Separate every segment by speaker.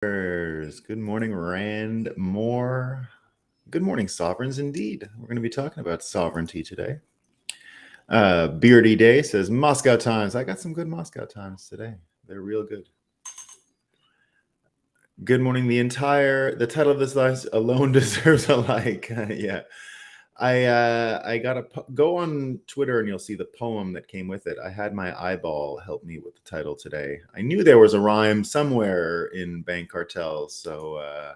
Speaker 1: Good morning, Rand Moore. Good morning, sovereigns. Indeed, we're going to be talking about sovereignty today. Beardy Day says Moscow Times. I got some good Moscow Times today. They're real good. Good morning. The title of this live alone deserves a like. Yeah. I gotta go on Twitter and you'll see the poem that came with it. I had my eyeball help me with the title today. I knew there was a rhyme somewhere in Bank Cartel, so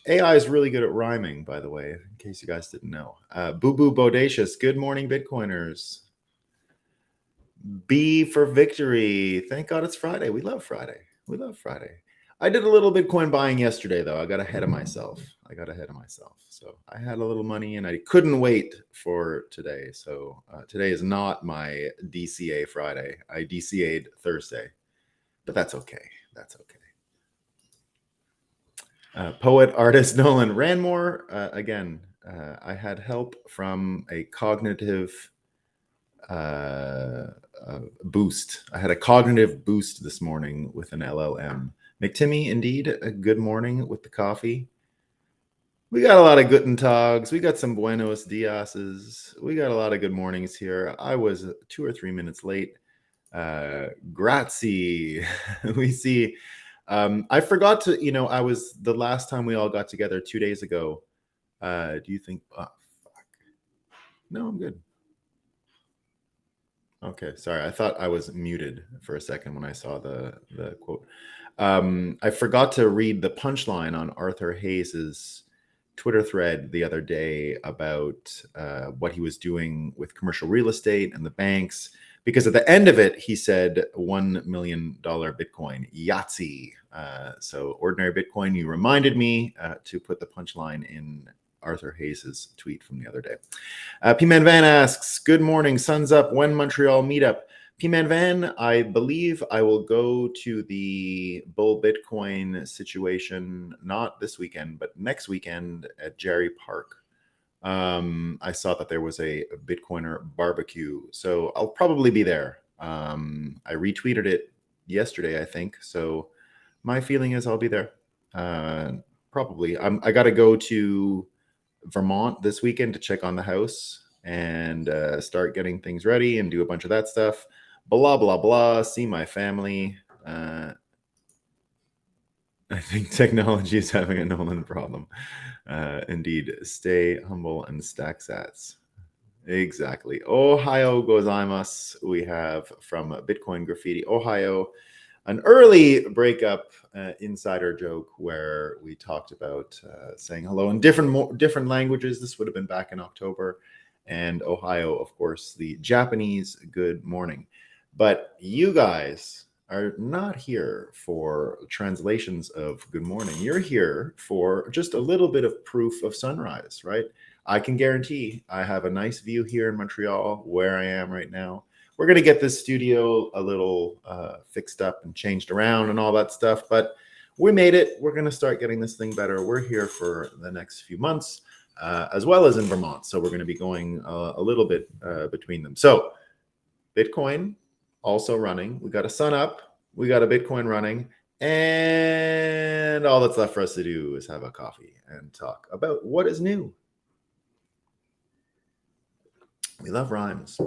Speaker 1: AI is really good at rhyming, by the way, in case you guys didn't know. Boo Boo Bodacious, good morning, Bitcoiners. B for victory. Thank God it's Friday. We love Friday. I did a little Bitcoin buying yesterday, though. I got ahead of myself. So I had a little money and I couldn't wait for today. So today is not my DCA Friday. I DCA'd Thursday, but that's okay. Poet, artist Nolan Ranmore. Again, I had help from a cognitive boost. I had a cognitive boost this morning with an LLM. McTimmy, indeed, a good morning with the coffee. We got a lot of Guten Tags. We got some Buenos Diases. We got a lot of good mornings here. I was 2 or 3 minutes late. Grazie. We see. I forgot to, I was the last time we all got together 2 days ago. Do you think? Oh, fuck. No, I'm good. Okay, sorry. I thought I was muted for a second when I saw the quote. I forgot to read the punchline on Arthur Hayes's Twitter thread the other day about what he was doing with commercial real estate and the banks, because at the end of it, he said $1 million Bitcoin, Yahtzee. So ordinary Bitcoin, you reminded me to put the punchline in Arthur Hayes's tweet from the other day. P-Man Van asks, good morning, sun's up, when Montreal meetup? P-Man Van, I believe I will go to the Bull Bitcoin situation, not this weekend, but next weekend at Jerry Park. I saw that there was a Bitcoiner barbecue, so I'll probably be there. I retweeted it yesterday, I think, so my feeling is I'll be there. Probably. I got to go to Vermont this weekend to check on the house and start getting things ready and do a bunch of that stuff. Blah, blah, blah. See my family. I think technology is having a Nolan problem. Indeed. Stay humble and stack sats. Exactly. Ohio gozaimasu. We have from Bitcoin Graffiti, Ohio, an early breakup insider joke where we talked about saying hello in different languages. This would have been back in October. And Ohio, of course, the Japanese good morning. But you guys are not here for translations of good morning. You're here for just a little bit of proof of sunrise, right? I can guarantee I have a nice view here in Montreal where I am right now. We're going to get this studio a little fixed up and changed around and all that stuff, but we made it. We're going to start getting this thing better. We're here for the next few months, as well as in Vermont. So we're going to be going a little bit between them. So Bitcoin also running. We got a sun up. We got a Bitcoin running. And all that's left for us to do is have a coffee and talk about what is new. We love rhymes.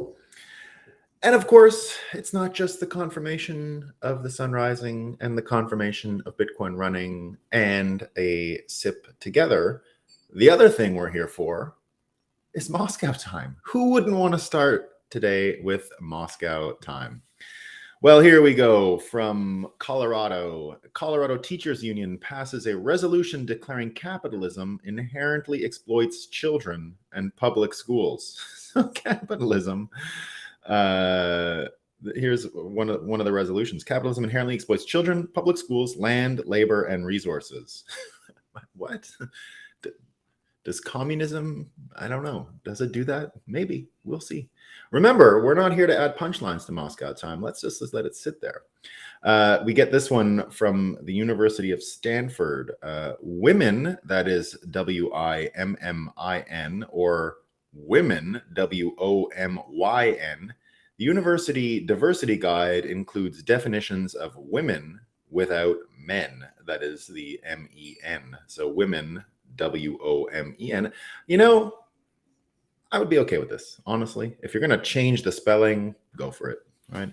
Speaker 1: And of course, it's not just the confirmation of the sun rising and the confirmation of Bitcoin running and a sip together. The other thing we're here for is Moscow time. Who wouldn't want to start today with Moscow time? Well, here we go from Colorado. Colorado Teachers Union passes a resolution declaring capitalism inherently exploits children and public schools. So capitalism. Here's one of the resolutions. Capitalism inherently exploits children, public schools, land, labor, and resources. What? Does communism, I don't know. Does it do that? Maybe. We'll see. Remember, we're not here to add punchlines to Moscow time. Let's let it sit there. We get this one from the University of Stanford. Women, that is WIMMIN, or women, WOMYN. The University Diversity Guide includes definitions of women without men. that is the MEN. So women, WOMEN. You know, I would be okay with this, honestly. If you're going to change the spelling, go for it, right?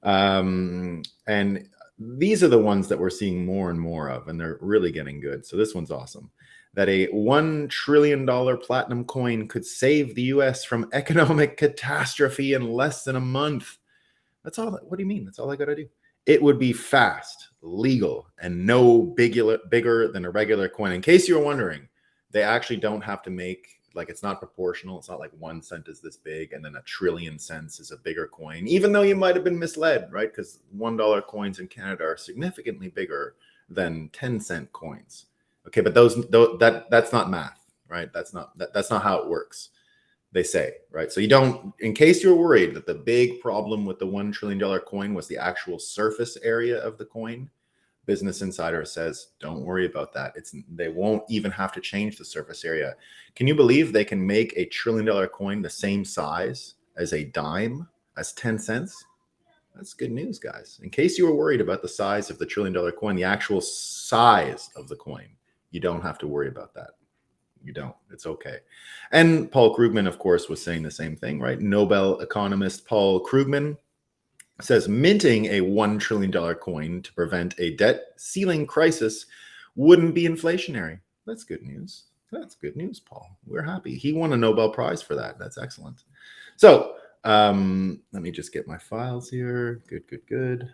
Speaker 1: And these are the ones that we're seeing more and more of, and they're really getting good. So this one's awesome. That a $1 trillion platinum coin could save the US from economic catastrophe in less than a month. That's all. What do you mean? That's all I got to do. It would be fast, legal, and no bigger than a regular coin. In case you were wondering, they actually don't have to make, like, it's not proportional. It's not like 1 cent is this big and then a trillion cents is a bigger coin, even though you might have been misled, right? Because $1 coins in Canada are significantly bigger than 10-cent coins. Okay, but that's not math, right? That's not how it works. They say, right? So you don't, in case you're worried that the big problem with the $1 trillion coin was the actual surface area of the coin, Business Insider says, don't worry about that. They won't even have to change the surface area. Can you believe they can make a $1 trillion coin the same size as a dime, as 10 cents? That's good news, guys. In case you were worried about the size of the $1 trillion coin, the actual size of the coin, you don't have to worry about that. You don't. It's okay. And Paul Krugman, of course, was saying the same thing, right? Nobel economist Paul Krugman says minting a $1 trillion coin to prevent a debt ceiling crisis wouldn't be inflationary. That's good news. That's good news, Paul. We're happy. He won a Nobel Prize for that. That's excellent. So let me just get my files here. Good.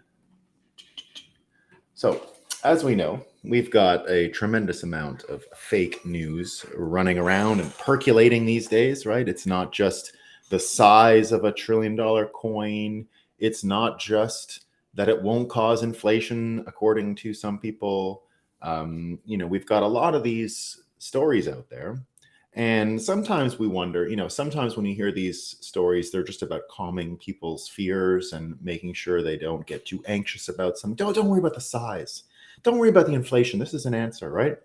Speaker 1: So as we know, we've got a tremendous amount of fake news running around and percolating these days, right? It's not just the size of a $1 trillion coin. It's not just that it won't cause inflation, according to some people. We've got a lot of these stories out there. And sometimes we wonder, sometimes when you hear these stories, they're just about calming people's fears and making sure they don't get too anxious about something. Don't worry about the size. Don't worry about the inflation. This is an answer, right?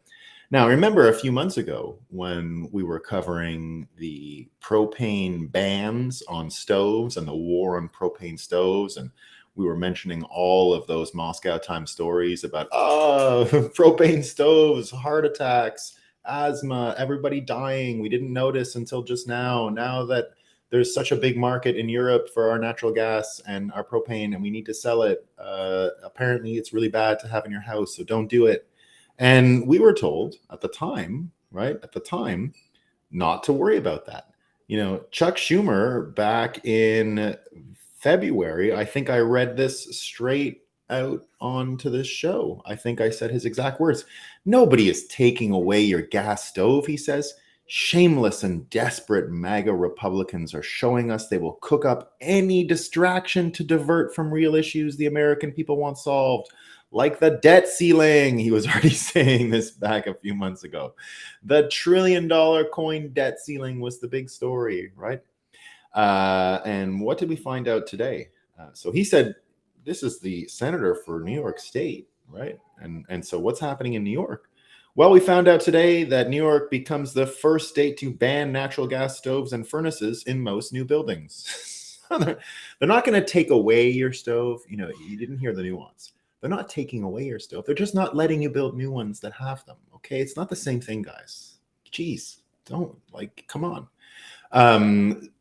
Speaker 1: Now, remember a few months ago when we were covering the propane bans on stoves and the war on propane stoves, and we were mentioning all of those Moscow Times stories about, propane stoves, heart attacks, asthma, everybody dying. We didn't notice until just now. Now that there's such a big market in Europe for our natural gas and our propane, and we need to sell it. Apparently, it's really bad to have in your house, so don't do it. And we were told at the time, right? At the time, not to worry about that. Chuck Schumer back in February, I think I read this straight out onto this show. I think I said his exact words. Nobody is taking away your gas stove, he says. Shameless and desperate MAGA Republicans are showing us they will cook up any distraction to divert from real issues the American people want solved, like the debt ceiling. He was already saying this back a few months ago. The $1 trillion coin debt ceiling was the big story, right? And what did we find out today? So he said, this is the senator for New York State, right? And so what's happening in New York? Well, we found out today that New York becomes the first state to ban natural gas stoves and furnaces in most new buildings. They're not going to take away your stove. You didn't hear the nuance. They're not taking away your stove. They're just not letting you build new ones that have them. Okay, it's not the same thing, guys. Jeez, come on.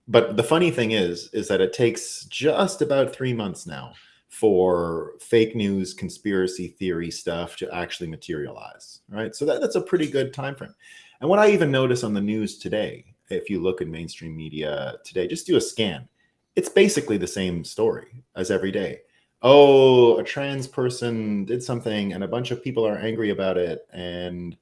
Speaker 1: But the funny thing is that it takes just about 3 months now for fake news, conspiracy theory stuff to actually materialize, right? So that's a pretty good time frame. And what I even notice on the news today, if you look at mainstream media today, just do a scan. It's basically the same story as every day. Oh, a trans person did something and a bunch of people are angry about it. And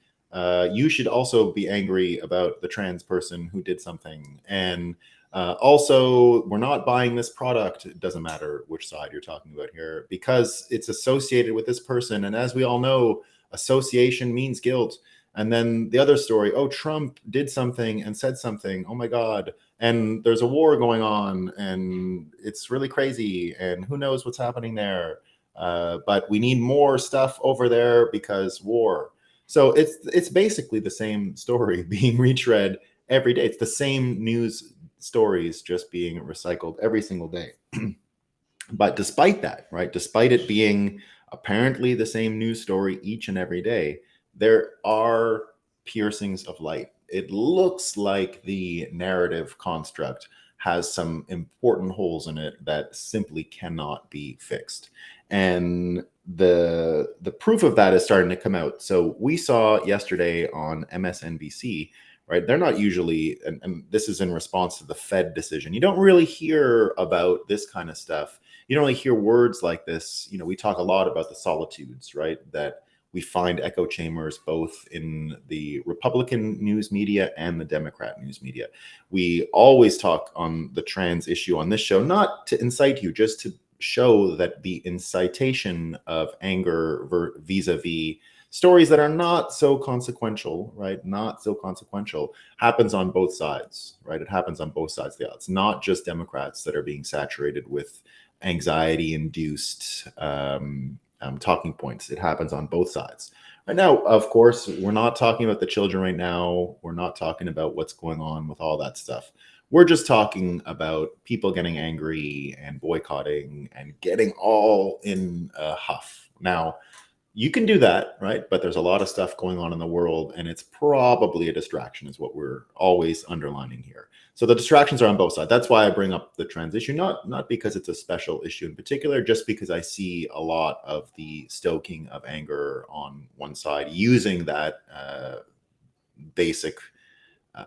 Speaker 1: you should also be angry about the trans person who did something. And also, we're not buying this product. It doesn't matter which side you're talking about here, because it's associated with this person. And as we all know, association means guilt. And then the other story, Trump did something and said something. Oh my God. And there's a war going on and it's really crazy. And who knows what's happening there. But we need more stuff over there because war. So it's basically the same story being retread every day. It's the same news stories just being recycled every single day. But despite that, right, despite it being apparently the same news story each and every day, there are piercings of light. It looks like the narrative construct has some important holes in it that simply cannot be fixed. And the proof of that is starting to come out. So we saw yesterday on MSNBC, right? They're not usually, and this is in response to the Fed decision. You don't really hear about this kind of stuff. You don't really hear words like this. You know, we talk a lot about the solitudes, right? That we find echo chambers both in the Republican news media and the Democrat news media. We always talk on the trans issue on this show, not to incite you, just to show that the incitation of anger vis-a-vis stories that are not so consequential, right? Not so consequential happens on both sides, right? It happens on both sides of the aisle. It's not just Democrats that are being saturated with anxiety-induced talking points. It happens on both sides. Right now, of course, we're not talking about the children right now. We're not talking about what's going on with all that stuff. We're just talking about people getting angry and boycotting and getting all in a huff. Now, you can do that, right? But there's a lot of stuff going on in the world, and it's probably a distraction, is what we're always underlining here. So the distractions are on both sides. That's why I bring up the trans issue, not because it's a special issue in particular, just because I see a lot of the stoking of anger on one side using that basic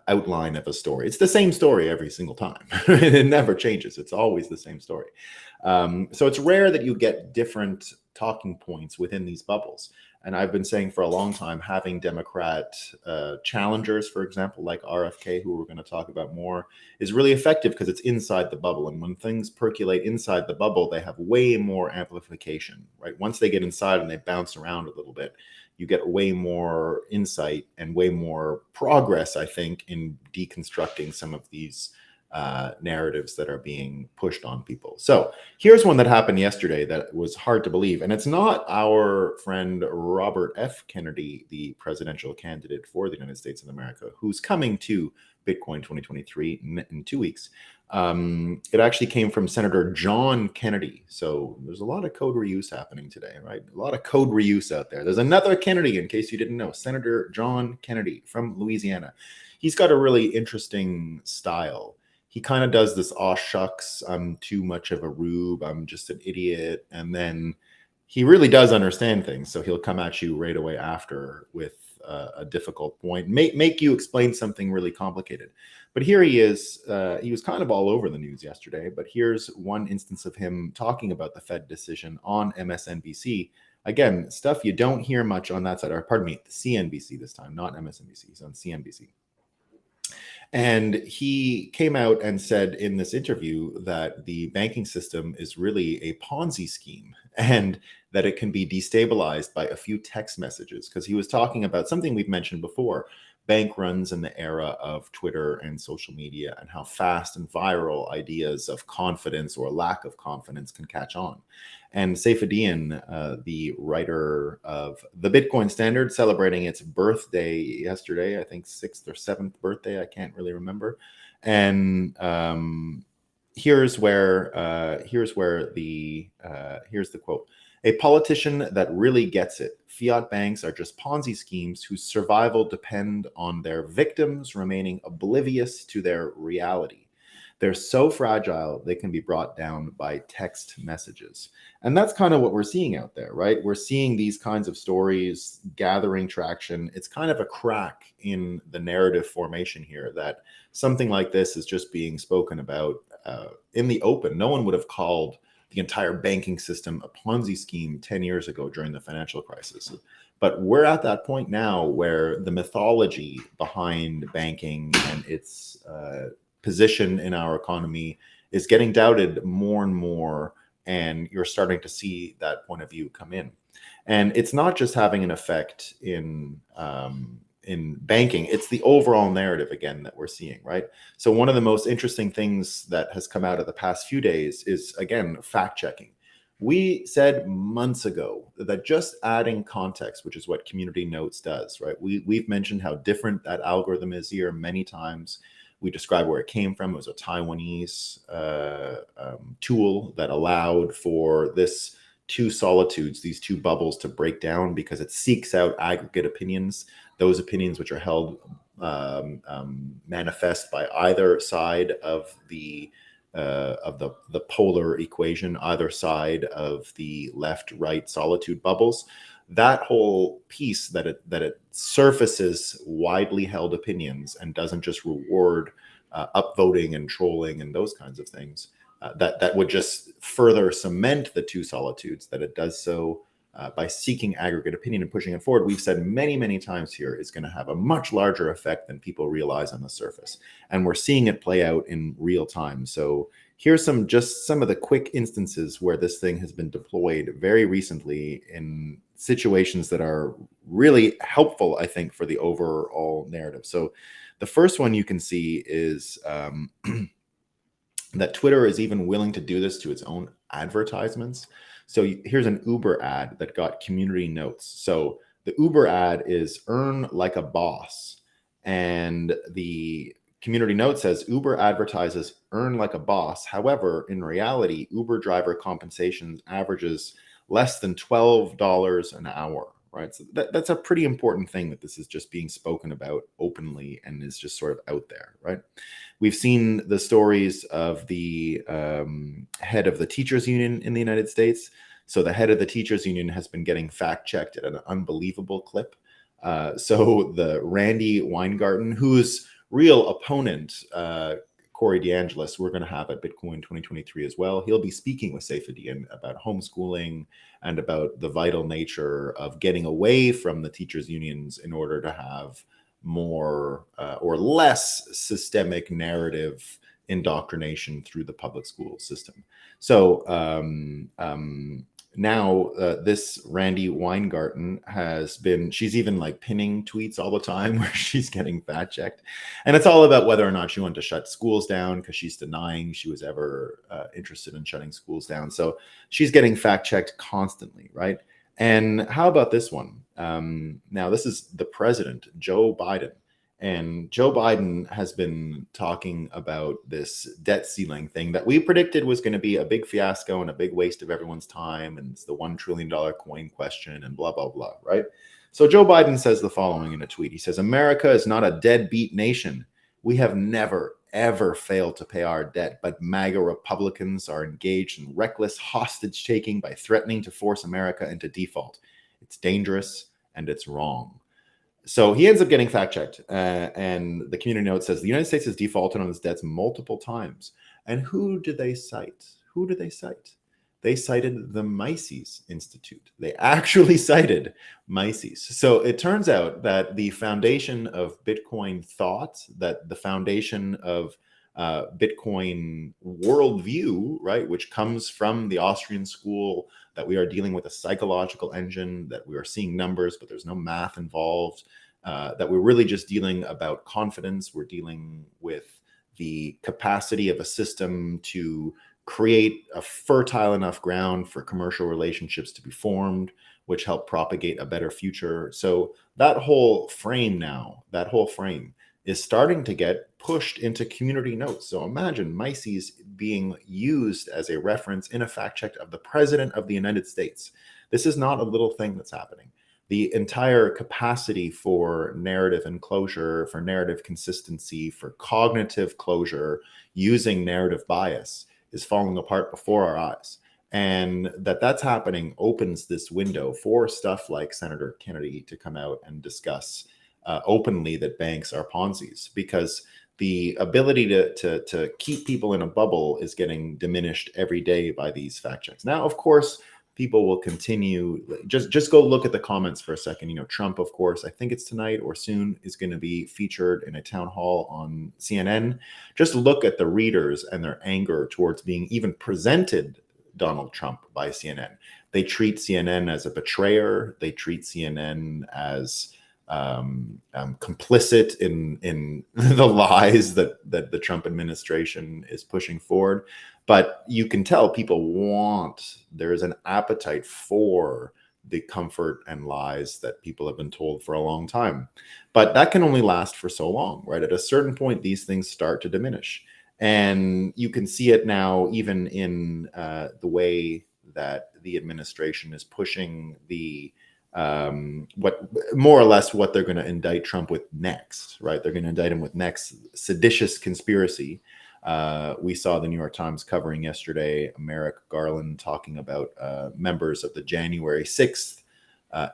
Speaker 1: outline of a story. It's the same story every single time. It never changes. It's always the same story. So it's rare that you get different talking points within these bubbles. And I've been saying for a long time, having Democrat challengers, for example, like RFK, who we're going to talk about more, is really effective because it's inside the bubble. And when things percolate inside the bubble, they have way more amplification, right? Once they get inside and they bounce around a little bit, you get way more insight and way more progress, I think, in deconstructing some of these narratives that are being pushed on people. So here's one that happened yesterday that was hard to believe. And it's not our friend Robert F. Kennedy, the presidential candidate for the United States of America, who's coming to Bitcoin 2023 in 2 weeks. It actually came from Senator John Kennedy. So there's a lot of code reuse happening today, right? A lot of code reuse out there. There's another Kennedy, in case you didn't know, Senator John Kennedy from Louisiana. He's got a really interesting style. He kind of does this, aw shucks, I'm too much of a rube, I'm just an idiot. And then he really does understand things. So he'll come at you right away after with a difficult point, make you explain something really complicated. But here he is. He was kind of all over the news yesterday, but here's one instance of him talking about the Fed decision on MSNBC. Again, stuff you don't hear much on that side, or pardon me, CNBC this time, not MSNBC, he's on CNBC. And he came out and said in this interview that the banking system is really a Ponzi scheme and that it can be destabilized by a few text messages, because he was talking about something we've mentioned before, bank runs in the era of Twitter and social media, and how fast and viral ideas of confidence or lack of confidence can catch on. And Saifedean, the writer of The Bitcoin Standard, celebrating its birthday yesterday, I think 6th or 7th birthday, I can't really remember. And here's the quote. A politician that really gets it. Fiat banks are just Ponzi schemes whose survival depend on their victims remaining oblivious to their reality. They're so fragile, they can be brought down by text messages. And that's kind of what we're seeing out there, right? We're seeing these kinds of stories gathering traction. It's kind of a crack in the narrative formation here that something like this is just being spoken about in the open. No one would have called the entire banking system a Ponzi scheme 10 years ago during the financial crisis. But we're at that point now where the mythology behind banking and its position in our economy is getting doubted more and more, and you're starting to see that point of view come in. And it's not just having an effect in banking, it's the overall narrative again that we're seeing, right? So one of the most interesting things that has come out of the past few days is, again, fact checking. We said months ago that just adding context, which is what Community Notes does, right? We've mentioned how different that algorithm is here many times. We described where it came from. It was a Taiwanese tool that allowed for this two solitudes, these two bubbles to break down, because it seeks out aggregate opinions, those opinions which are held manifest by either side of the polar equation, either side of the left-right solitude bubbles. That whole piece, that it surfaces widely held opinions and doesn't just reward upvoting and trolling and those kinds of things, that would just further cement the two solitudes, that it does so by seeking aggregate opinion and pushing it forward. We've said many, many times here, is going to have a much larger effect than people realize on the surface. And we're seeing it play out in real time. So here's some of the quick instances where this thing has been deployed very recently in situations that are really helpful, I think, for the overall narrative. So the first one you can see is that Twitter is even willing to do this to its own advertisements. So here's an Uber ad that got community notes. So the Uber ad is "earn like a boss." And the community note says Uber advertises "earn like a boss." However, in reality, Uber driver compensation averages less than $12 an hour, right? So that's a pretty important thing, that this is just being spoken about openly and is just sort of out there, right? We've seen the stories of the head of the teachers union in the United States. So the head of the teachers union has been getting fact checked at an unbelievable clip. So the Randy Weingarten, whose real opponent, Corey DeAngelis, we're going to have at Bitcoin 2023 as well. He'll be speaking with Saifedean about homeschooling and about the vital nature of getting away from the teachers unions in order to have more or less systemic narrative indoctrination through the public school system. So now this Randy Weingarten she's even like pinning tweets all the time where she's getting fact checked. And it's all about whether or not she wanted to shut schools down, because she's denying she was ever interested in shutting schools down. So she's getting fact checked constantly, right? And how about this one? Now, this is the president, Joe Biden. And Joe Biden has been talking about this debt ceiling thing that we predicted was going to be a big fiasco and a big waste of everyone's time. And it's the $1 trillion coin question and blah, blah, blah, right? So Joe Biden says the following in a tweet. He says, "America is not a deadbeat nation. We have never, ever failed to pay our debt, but MAGA Republicans are engaged in reckless hostage taking by threatening to force America into default. It's dangerous and it's wrong." So he ends up getting fact checked. And the community note says the United States has defaulted on its debts multiple times. And who do they cite? Who do they cite? They cited the Mises Institute. They actually cited Mises. So it turns out that the foundation of Bitcoin thought, that the foundation of Bitcoin worldview, right, which comes from the Austrian school, that we are dealing with a psychological engine, that we are seeing numbers, but there's no math involved, that we're really just dealing about confidence. We're dealing with the capacity of a system to create a fertile enough ground for commercial relationships to be formed, which help propagate a better future. So that whole frame is starting to get pushed into community notes. So imagine Mises being used as a reference in a fact check of the president of the United States. This is not a little thing that's happening. The entire capacity for narrative enclosure, for narrative consistency, for cognitive closure using narrative bias is falling apart before our eyes. And that's happening opens this window for stuff like Senator Kennedy to come out and discuss openly that banks are Ponzi's, because the ability to keep people in a bubble is getting diminished every day by these fact checks. Now, of course, people will continue. Just go look at the comments for a second. You know, Trump, of course, I think it's tonight or soon, is going to be featured in a town hall on CNN. Just look at the readers and their anger towards being even presented Donald Trump by CNN. They treat CNN as a betrayer. They treat CNN as complicit in the lies that the Trump administration is pushing forward. But you can tell people there is an appetite for the comfort and lies that people have been told for a long time. But that can only last for so long, right? At a certain point, these things start to diminish. And you can see it now even in the way that the administration is pushing the what more or less what they're going to indict Trump with next, right? They're going to indict him with next seditious conspiracy. We saw the New York Times covering yesterday Merrick Garland talking about members of the January 6th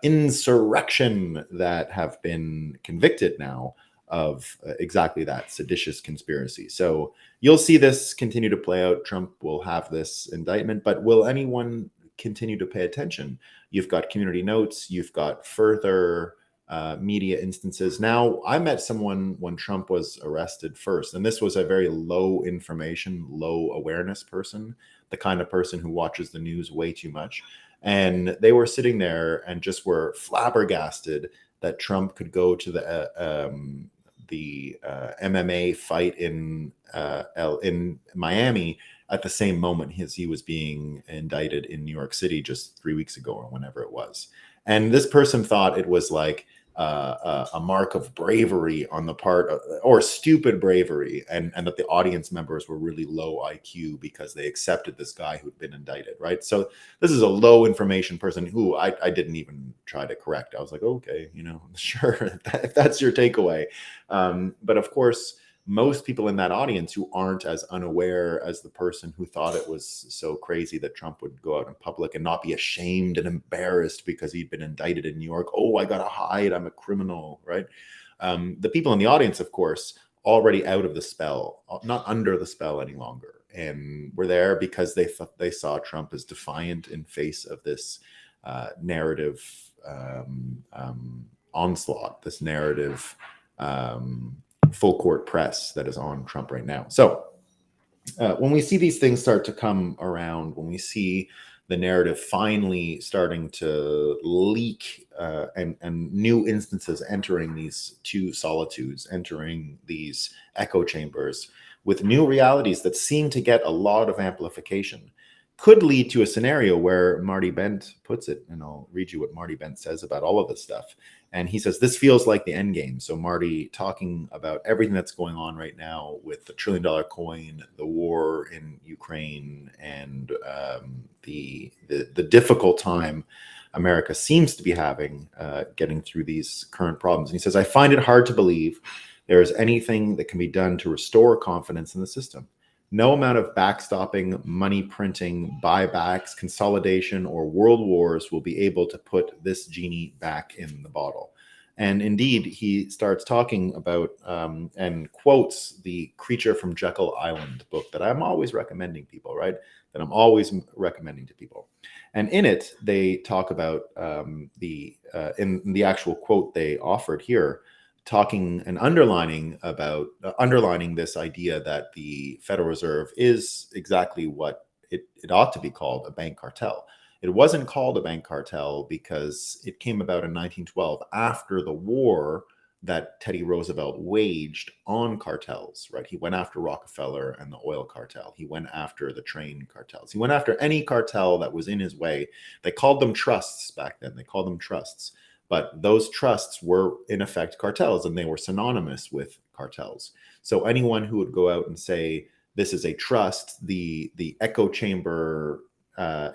Speaker 1: insurrection that have been convicted now of exactly that, seditious conspiracy. So you'll see this continue to play out. Trump will have this indictment, but will anyone continue to pay attention? You've got community notes, you've got further media instances. Now, I met someone when Trump was arrested first, and this was a very low information, low awareness person, the kind of person who watches the news way too much. And they were sitting there and just were flabbergasted that Trump could go to the MMA fight in Miami at the same moment he was being indicted in New York City just 3 weeks ago or whenever it was. And this person thought it was like a mark of bravery on the part of, or stupid bravery, and that the audience members were really low IQ because they accepted this guy who'd been indicted, right? So this is a low information person who I didn't even try to correct. I was like, okay, sure, if that's your takeaway. But of course, most people in that audience who aren't as unaware as the person who thought it was so crazy that Trump would go out in public and not be ashamed and embarrassed because he'd been indicted in New York. Oh, I got to hide. I'm a criminal, right? The people in the audience, of course, already out of the spell, not under the spell any longer. And were there because they saw Trump as defiant in face of this narrative onslaught, this narrative full court press that is on Trump right now. So when we see these things start to come around, when we see the narrative finally starting to leak and new instances entering these two solitudes, entering these echo chambers with new realities that seem to get a lot of amplification, could lead to a scenario where Marty Bent puts it, and I'll read you what Marty Bent says about all of this stuff. And he says, this feels like the end game. So Marty talking about everything that's going on right now with the $1 trillion coin, the war in Ukraine, and the difficult time America seems to be having getting through these current problems. And he says, I find it hard to believe there is anything that can be done to restore confidence in the system. No amount of backstopping, money printing, buybacks, consolidation, or world wars will be able to put this genie back in the bottle. And indeed, he starts talking about and quotes the Creature from Jekyll Island book that I'm always recommending people, right? That I'm always recommending to people. And in it, they talk about in the actual quote they offered here, talking and underlining this idea that the Federal Reserve is exactly what it ought to be called, a bank cartel. It wasn't called a bank cartel because it came about in 1912 after the war that Teddy Roosevelt waged on cartels, right? He went after Rockefeller and the oil cartel. He went after the train cartels. He went after any cartel that was in his way. They called them trusts back then. They called them trusts. But those trusts were, in effect, cartels, and they were synonymous with cartels. So anyone who would go out and say, this is a trust, the echo chamber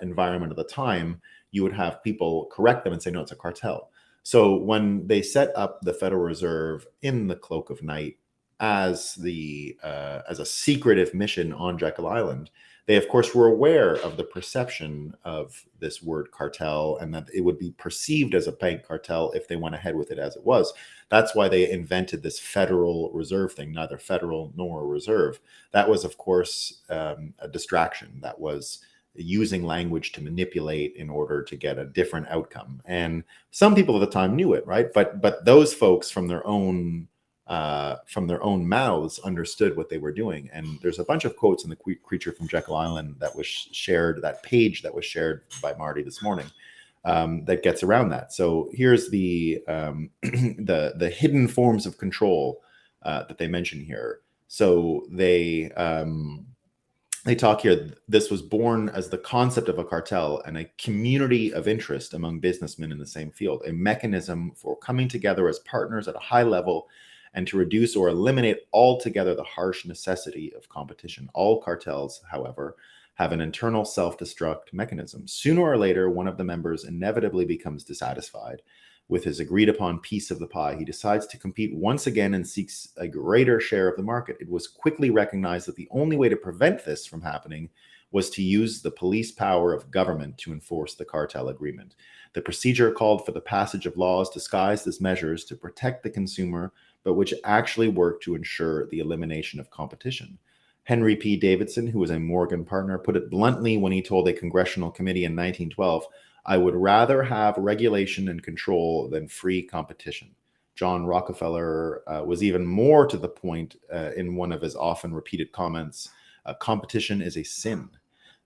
Speaker 1: environment of the time, you would have people correct them and say, no, it's a cartel. So when they set up the Federal Reserve in the cloak of night as a secretive mission on Jekyll Island, they, of course, were aware of the perception of this word cartel and that it would be perceived as a bank cartel if they went ahead with it as it was. That's why they invented this Federal Reserve thing, neither federal nor reserve. That was, of course, a distraction. That was using language to manipulate in order to get a different outcome. And some people at the time knew it, right? But those folks from their own mouths understood what they were doing. And there's a bunch of quotes in the Creature from Jekyll Island that was shared, that page that was shared by Marty this morning, that gets around that. So here's the hidden forms of control that they mention here. So they talk here, this was born as the concept of a cartel and a community of interest among businessmen in the same field, a mechanism for coming together as partners at a high level and to reduce or eliminate altogether the harsh necessity of competition. All cartels, however, have an internal self-destruct mechanism. Sooner or later, one of the members inevitably becomes dissatisfied with his agreed upon piece of the pie. He decides to compete once again and seeks a greater share of the market. It was quickly recognized that the only way to prevent this from happening was to use the police power of government to enforce the cartel agreement. The procedure called for the passage of laws disguised as measures to protect the consumer, but which actually worked to ensure the elimination of competition. Henry P. Davidson, who was a Morgan partner, put it bluntly when he told a congressional committee in 1912, "I would rather have regulation and control than free competition." John Rockefeller was even more to the point in one of his often repeated comments, competition is a sin.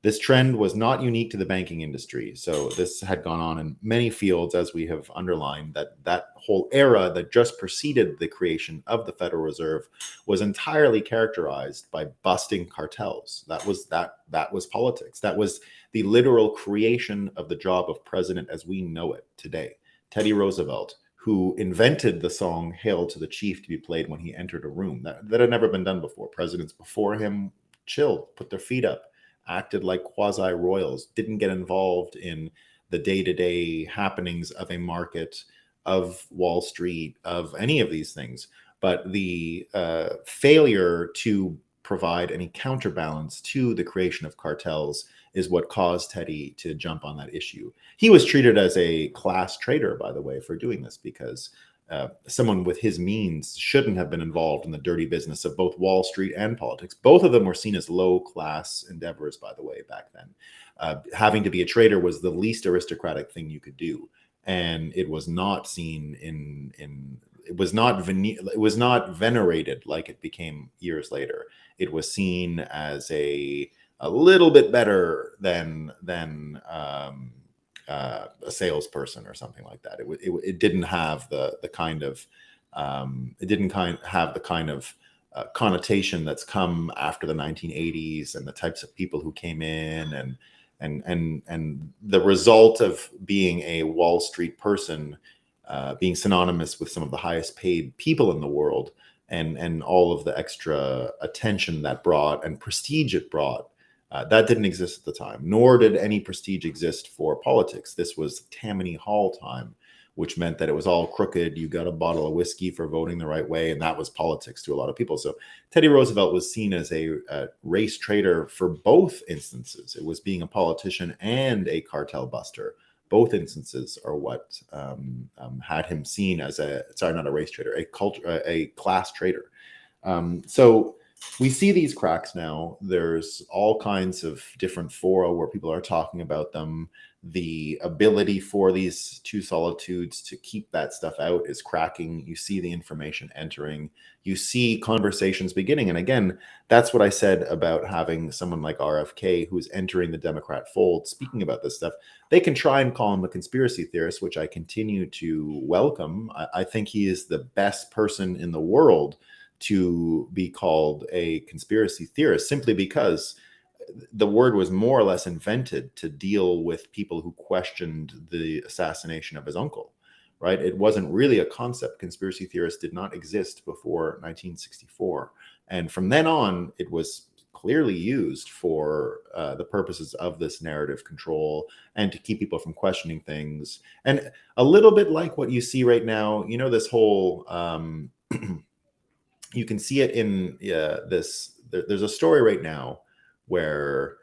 Speaker 1: This trend was not unique to the banking industry. So this had gone on in many fields, as we have underlined, that whole era that just preceded the creation of the Federal Reserve was entirely characterized by busting cartels. That was politics. That was the literal creation of the job of president as we know it today. Teddy Roosevelt, who invented the song "Hail to the Chief" to be played when he entered a room. That had never been done before. Presidents before him chilled, put their feet up, acted like quasi-royals, didn't get involved in the day-to-day happenings of a market, of Wall Street, of any of these things. But the failure to provide any counterbalance to the creation of cartels is what caused Teddy to jump on that issue. He was treated as a class traitor, by the way, for doing this, because someone with his means shouldn't have been involved in the dirty business of both Wall Street and politics. Both of them were seen as low-class endeavors, by the way, back then. Having to be a traitor was the least aristocratic thing you could do, and it was not seen it was not venerated like it became years later. It was seen as a little bit better than a salesperson or something like that. It didn't have the kind of connotation that's come after the 1980s and the types of people who came in and the result of being a Wall Street person being synonymous with some of the highest paid people in the world and all of the extra attention that brought and prestige it brought. That didn't exist at the time, nor did any prestige exist for politics. This was Tammany Hall time, which meant that it was all crooked. You got a bottle of whiskey for voting the right way, and that was politics to a lot of people. So Teddy Roosevelt was seen as a race traitor for both instances. It was being a politician and a cartel buster. Both instances are what had him seen as not a race traitor, a class traitor. So we see these cracks now. There's all kinds of different fora where people are talking about them. The ability for these two solitudes to keep that stuff out is cracking. You see the information entering. You see conversations beginning. And again, that's what I said about having someone like RFK who's entering the Democrat fold speaking about this stuff. They can try and call him a conspiracy theorist, which I continue to welcome. I think he is the best person in the world to be called a conspiracy theorist, simply because the word was more or less invented to deal with people who questioned the assassination of his uncle, right? It wasn't really a concept. Conspiracy theorists did not exist before 1964. And from then on, it was clearly used for the purposes of this narrative control and to keep people from questioning things. And a little bit like what you see right now, you know, this whole... you can see it in there's a story right now where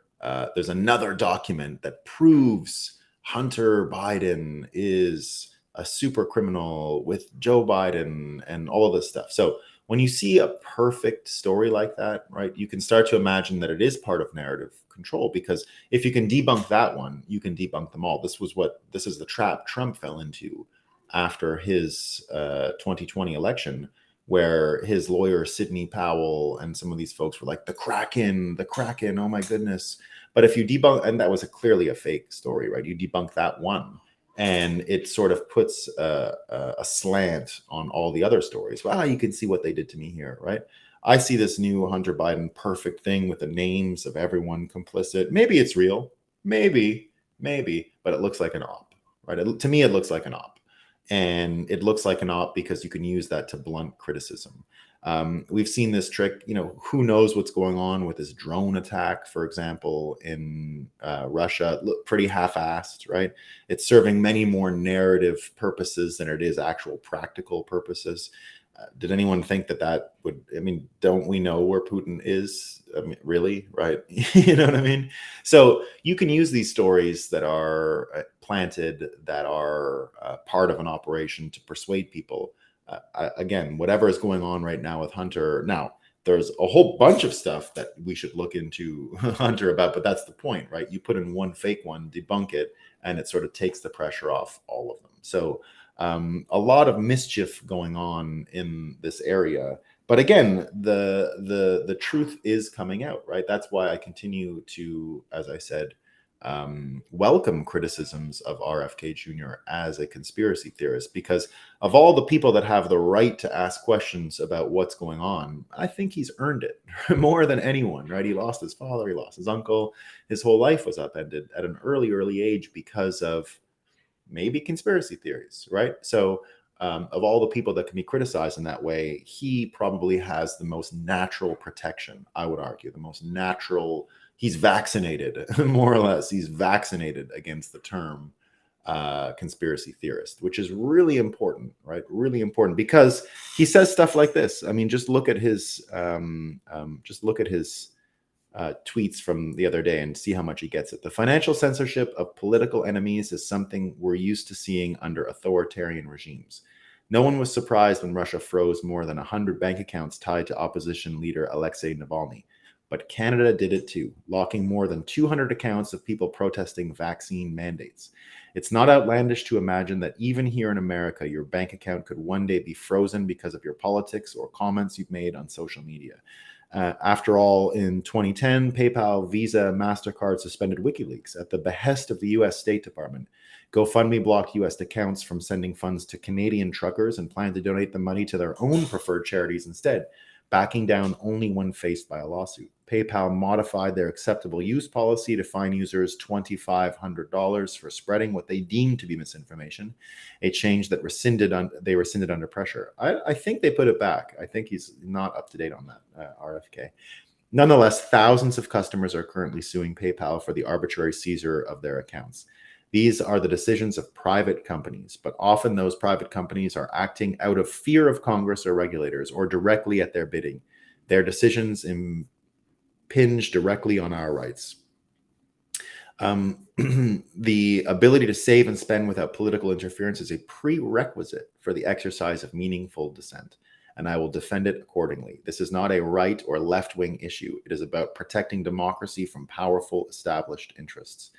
Speaker 1: there's another document that proves Hunter Biden is a super criminal with Joe Biden and all of this stuff. So when you see a perfect story like that, right, you can start to imagine that it is part of narrative control, because if you can debunk that one, you can debunk them all. This is the trap Trump fell into after his 2020 election, where his lawyer, Sidney Powell, and some of these folks were like, the Kraken, oh my goodness. But if you debunk, and that was clearly a fake story, right? You debunk that one, and it sort of puts a slant on all the other stories. Well, you can see what they did to me here, right? I see this new Hunter Biden perfect thing with the names of everyone complicit. Maybe it's real, maybe, but it looks like an op, right? To me, it looks like an op. And it looks like an op because you can use that to blunt criticism. We've seen this trick, who knows what's going on with this drone attack, for example, in Russia. Look pretty half-assed, right? It's serving many more narrative purposes than it is actual practical purposes. Did anyone think that would, don't we know where Putin is? Really, right? You know what I mean? So you can use these stories that are planted, that are part of an operation to persuade people. Again, whatever is going on right now with Hunter. Now, there's a whole bunch of stuff that we should look into Hunter about, but that's the point, right? You put in one fake one, debunk it, and it sort of takes the pressure off all of them. So a lot of mischief going on in this area. But again, the truth is coming out, right? That's why I continue to, as I said, welcome criticisms of RFK Jr. as a conspiracy theorist, because of all the people that have the right to ask questions about what's going on, I think he's earned it more than anyone, right? He lost his father, he lost his uncle, his whole life was upended at an early age because of maybe conspiracy theories, right? So of all the people that can be criticized in that way, he probably has the most natural protection, I would argue, the most natural. He's vaccinated, more or less. He's vaccinated against the term conspiracy theorist, which is really important, right? Really important, because he says stuff like this. I mean, just look at his tweets from the other day and see how much he gets it. The financial censorship of political enemies is something we're used to seeing under authoritarian regimes. No one was surprised when Russia froze more than 100 bank accounts tied to opposition leader Alexei Navalny. But Canada did it too, locking more than 200 accounts of people protesting vaccine mandates. It's not outlandish to imagine that even here in America, your bank account could one day be frozen because of your politics or comments you've made on social media. After all, in 2010, PayPal, Visa, MasterCard suspended WikiLeaks at the behest of the U.S. State Department. GoFundMe blocked U.S. accounts from sending funds to Canadian truckers and planned to donate the money to their own preferred charities instead, backing down only when faced by a lawsuit. PayPal modified their acceptable use policy to fine users $2,500 for spreading what they deemed to be misinformation, a change that they rescinded under pressure. I think they put it back. I think he's not up to date on that, RFK. Nonetheless, thousands of customers are currently suing PayPal for the arbitrary seizure of their accounts. These are the decisions of private companies, but often those private companies are acting out of fear of Congress or regulators, or directly at their bidding. Their decisions impinge directly on our rights. The ability to save and spend without political interference is a prerequisite for the exercise of meaningful dissent, and I will defend it accordingly. This is not a right or left-wing issue. It is about protecting democracy from powerful established interests.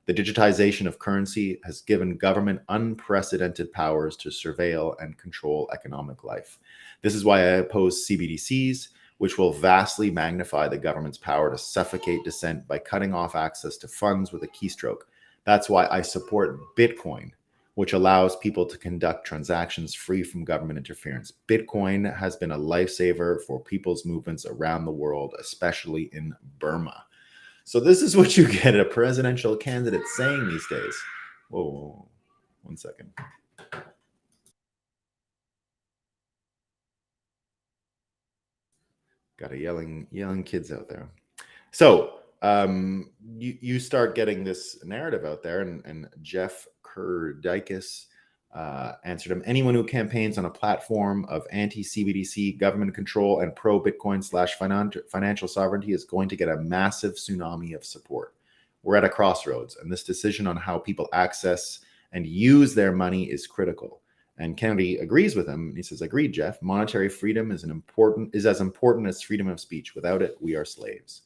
Speaker 1: The digitization of currency has given government unprecedented powers to surveil and control economic life. This is why I oppose CBDCs, which will vastly magnify the government's power to suffocate dissent by cutting off access to funds with a keystroke. That's why I support Bitcoin, which allows people to conduct transactions free from government interference. Bitcoin has been a lifesaver for people's movements around the world, especially in Burma. So this is what you get a presidential candidate saying these days. Whoa, 1 second. Got a yelling kids out there. So you start getting this narrative out there, and Jeff Kurdikis answered him. Anyone who campaigns on a platform of anti-CBDC, government control, and pro-Bitcoin / financial sovereignty is going to get a massive tsunami of support. We're at a crossroads, and this decision on how people access and use their money is critical. And Kennedy agrees with him. He says, agreed, Jeff. Monetary freedom is as important as freedom of speech. Without it, we are slaves.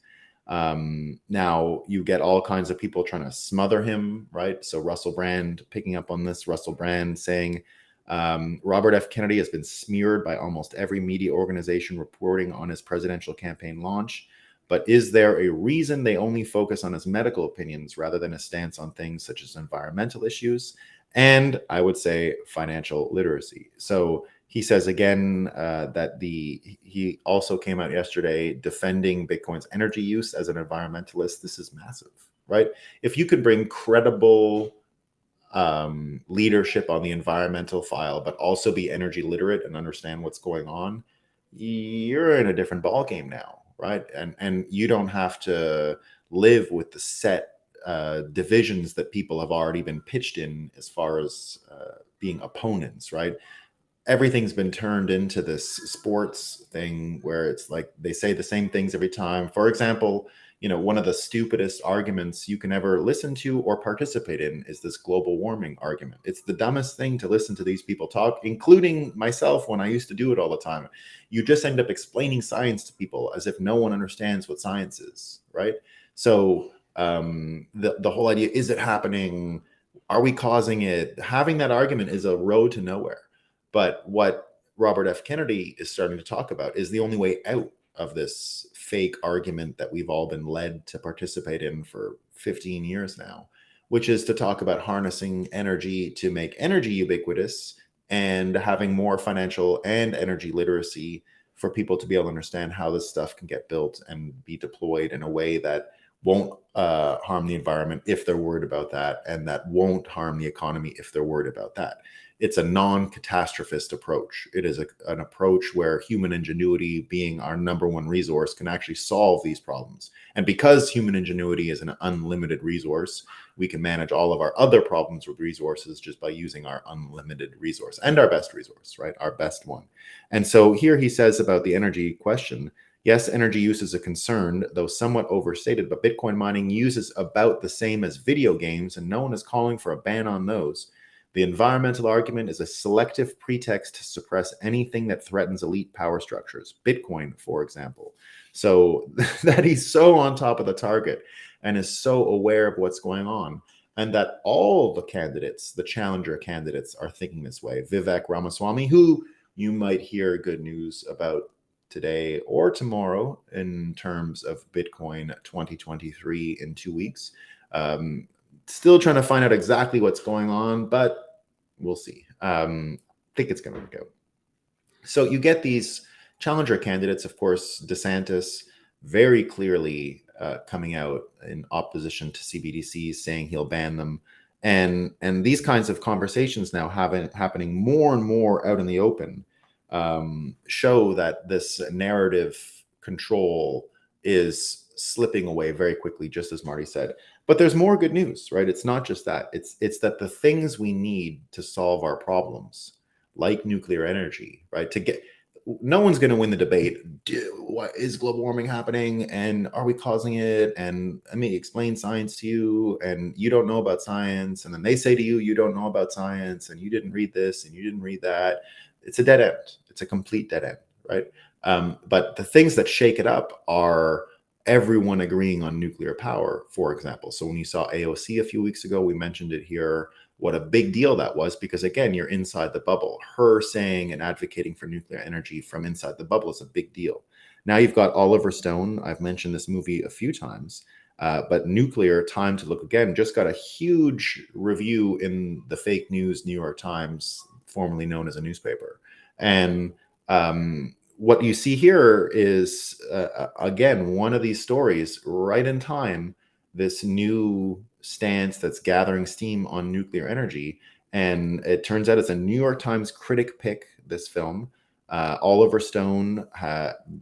Speaker 1: Now you get all kinds of people trying to smother him, right? So Russell Brand picking up on this, Russell Brand saying, Robert F. Kennedy has been smeared by almost every media organization reporting on his presidential campaign launch. But is there a reason they only focus on his medical opinions rather than a stance on things such as environmental issues? And I would say financial literacy. So he says again that he also came out yesterday defending Bitcoin's energy use as an environmentalist. This is massive, right? If you could bring credible leadership on the environmental file, but also be energy literate and understand what's going on, you're in a different ball game now, right? And you don't have to live with the set divisions that people have already been pitched in as far as being opponents, right? Everything's been turned into this sports thing where it's like they say the same things every time. For example, one of the stupidest arguments you can ever listen to or participate in is this global warming argument. It's the dumbest thing to listen to these people talk, including myself when I used to do it all the time. You just end up explaining science to people as if no one understands what science is, right? So the whole idea, is it happening? Are we causing it? Having that argument is a road to nowhere. But what Robert F. Kennedy is starting to talk about is the only way out of this fake argument that we've all been led to participate in for 15 years now, which is to talk about harnessing energy to make energy ubiquitous and having more financial and energy literacy for people to be able to understand how this stuff can get built and be deployed in a way that won't harm the environment if they're worried about that, and that won't harm the economy if they're worried about that. It's a non-catastrophist approach. It is an approach where human ingenuity, being our number one resource, can actually solve these problems. And because human ingenuity is an unlimited resource, we can manage all of our other problems with resources just by using our unlimited resource and our best resource, right? Our best one. And so here he says about the energy question, yes, energy use is a concern, though somewhat overstated, but Bitcoin mining uses about the same as video games, and no one is calling for a ban on those. The environmental argument is a selective pretext to suppress anything that threatens elite power structures, Bitcoin, for example. So that he's so on top of the target and is so aware of what's going on, and that all the candidates, the challenger candidates, are thinking this way. Vivek Ramaswamy, who you might hear good news about today or tomorrow in terms of Bitcoin 2023 in 2 weeks. Still trying to find out exactly what's going on, but we'll see. I think it's going to work out. So you get these challenger candidates, of course, DeSantis very clearly coming out in opposition to CBDCs, saying he'll ban them. And these kinds of conversations now happening more and more out in the open show that this narrative control is slipping away very quickly, just as Marty said. But there's more good news, right? It's not just that. It's that the things we need to solve our problems, like nuclear energy, right? No one's going to win the debate. What is global warming happening, and are we causing it? And I mean, explain science to you, and you don't know about science, and then they say to you, you don't know about science, and you didn't read this, and you didn't read that. It's a dead end. It's a complete dead end, right? But the things that shake it up are everyone agreeing on nuclear power, for example. So when you saw AOC a few weeks ago, we mentioned it here, what a big deal that was, because again, you're inside the bubble. Her saying and advocating for nuclear energy from inside the bubble is a big deal. Now you've got Oliver Stone. I've mentioned this movie a few times, but Nuclear, Time to Look Again, just got a huge review in the fake news New York Times, formerly known as a newspaper. And what you see here is, again, one of these stories right in time, this new stance that's gathering steam on nuclear energy. And it turns out it's a New York Times critic pick, this film. Oliver Stone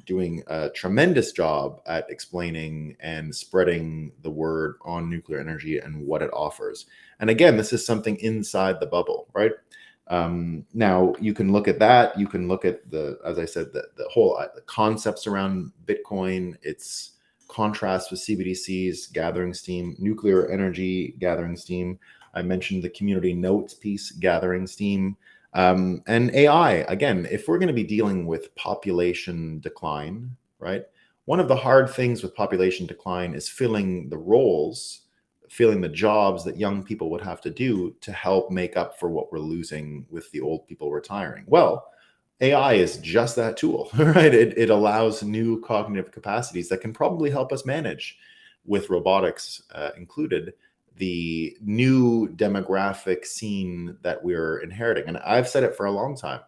Speaker 1: doing a tremendous job at explaining and spreading the word on nuclear energy and what it offers. And again, this is something inside the bubble, right? Now you can look at that. You can look at as I said, the whole the concepts around Bitcoin, its contrast with CBDCs gathering steam, nuclear energy gathering steam. I mentioned the community notes piece gathering steam, and AI. Again, if we're going to be dealing with population decline, right? One of the hard things with population decline is filling the jobs that young people would have to do to help make up for what we're losing with the old people retiring. Well, AI is just that tool, right? It allows new cognitive capacities that can probably help us manage, with robotics included, the new demographic scene that we're inheriting. And I've said it for a long time.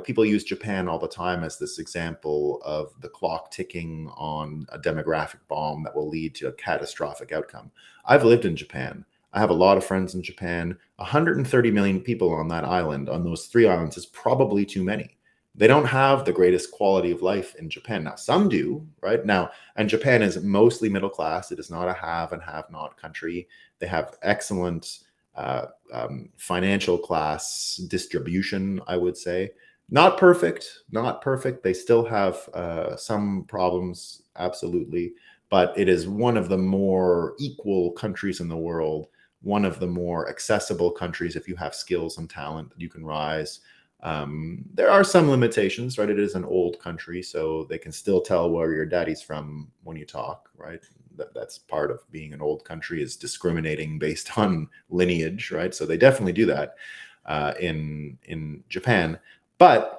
Speaker 1: People use Japan all the time as this example of the clock ticking on a demographic bomb that will lead to a catastrophic outcome. I've lived in Japan. I have a lot of friends in Japan. 130 million people on that island, on those 3 islands, is probably too many. They don't have the greatest quality of life in Japan. Now, some do, right? Now, and Japan is mostly middle class. It is not a have and have not country. They have excellent financial class distribution, I would say. Not perfect, not perfect. They still have some problems, absolutely. But it is one of the more equal countries in the world, one of the more accessible countries if you have skills and talent that you can rise. There are some limitations, right? It is an old country, so they can still tell where your daddy's from when you talk, right? That's part of being an old country, is discriminating based on lineage, right? So they definitely do that in Japan. But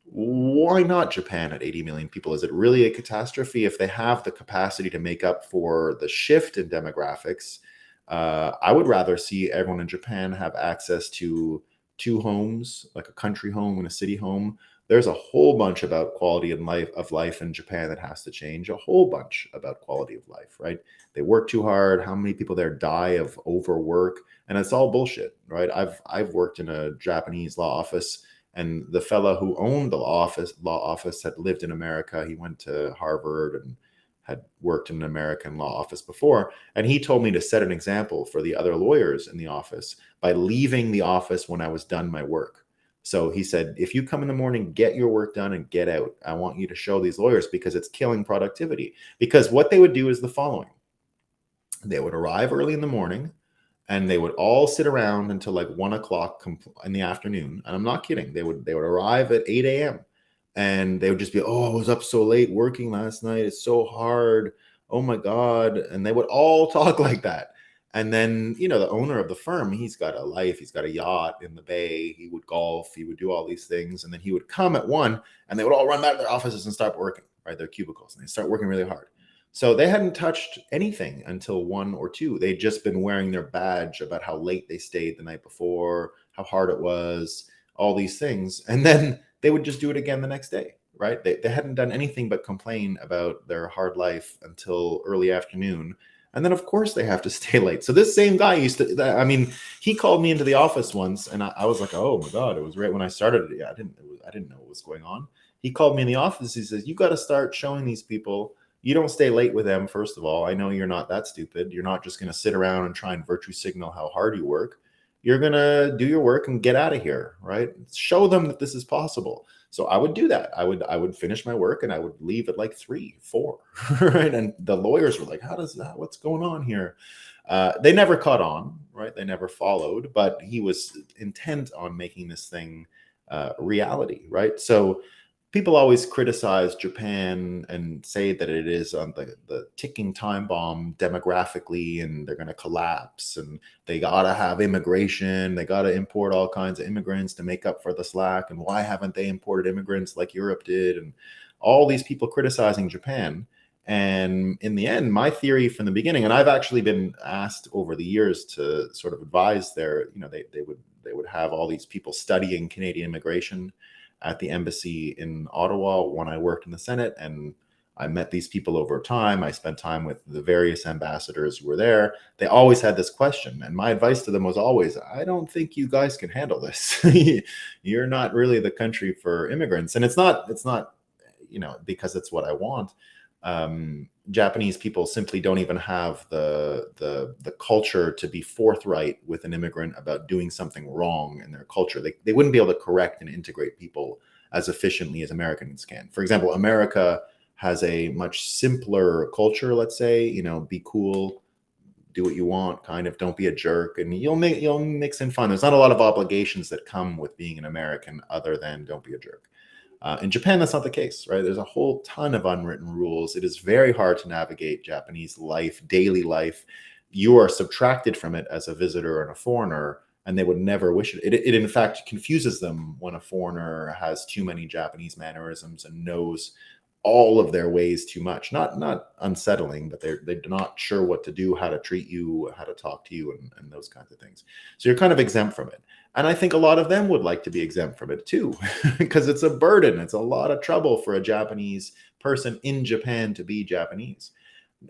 Speaker 1: why not Japan at 80 million people? Is it really a catastrophe if they have the capacity to make up for the shift in demographics? I would rather see everyone in Japan have access to two homes, like a country home and a city home. There's a whole bunch about quality of life in Japan that has to change. A whole bunch about quality of life, right? They work too hard. How many people there die of overwork? And it's all bullshit, right? I've worked in a Japanese law office, and the fella who owned the law office had lived in America. He went to Harvard and had worked in an American law office before. And he told me to set an example for the other lawyers in the office by leaving the office when I was done my work. So he said, if you come in the morning, get your work done and get out. I want you to show these lawyers, because it's killing productivity. Because what they would do is the following. They would arrive early in the morning, and they would all sit around until like 1 o'clock in the afternoon. And I'm not kidding. They would arrive at 8 a.m. and they would just be, oh, I was up so late working last night. It's so hard. Oh my God. And they would all talk like that. And then, the owner of the firm, he's got a life, he's got a yacht in the bay, he would golf, he would do all these things. And then he would come at 1, and they would all run back to their offices and start working, right? Their cubicles, and they start working really hard. So they hadn't touched anything until 1 or 2. They'd just been wearing their badge about how late they stayed the night before, how hard it was, all these things. And then they would just do it again the next day, right? They hadn't done anything but complain about their hard life until early afternoon. And then, of course, they have to stay late. So this same guy he called me into the office once, and I was like, oh my God, it was right when I started. Yeah, I didn't know what was going on. He called me in the office. He says, you got to start showing these people. You don't stay late with them, first of all. I know you're not that stupid. You're not just going to sit around and try and virtue signal how hard you work. You're going to do your work and get out of here, right? Show them that this is possible. So I would do that. I would finish my work, and I would leave at like 3, 4, right? And the lawyers were like, what's going on here? They never caught on, right? They never followed, but he was intent on making this thing reality, right? So people always criticize Japan and say that it is on the ticking time bomb demographically, and they're going to collapse, and they got to have immigration. They got to import all kinds of immigrants to make up for the slack. And why haven't they imported immigrants like Europe did? And all these people criticizing Japan. And in the end, my theory from the beginning, and I've actually been asked over the years to sort of advise they would have all these people studying Canadian immigration at the embassy in Ottawa when I worked in the Senate, and I met these people over time. I spent time with the various ambassadors who were there. They always had this question, and my advice to them was always, I don't think you guys can handle this. You're not really the country for immigrants. And it's not, because it's what I want. Japanese people simply don't even have the culture to be forthright with an immigrant about doing something wrong in their culture. They wouldn't be able to correct and integrate people as efficiently as Americans can. For example, America has a much simpler culture, let's say, be cool, do what you want, kind of, don't be a jerk, and you'll mix in fun. There's not a lot of obligations that come with being an American other than don't be a jerk. In Japan, that's not the case, right? There's a whole ton of unwritten rules. It is very hard to navigate Japanese life, daily life. You are subtracted from it as a visitor and a foreigner, and they would never wish it. It in fact confuses them when a foreigner has too many Japanese mannerisms and knows all of their ways too much. Not unsettling, but they're not sure what to do, how to treat you, how to talk to you, and those kinds of things. So you're kind of exempt from it. And I think a lot of them would like to be exempt from it too, because it's a burden. It's a lot of trouble for a Japanese person in Japan to be Japanese.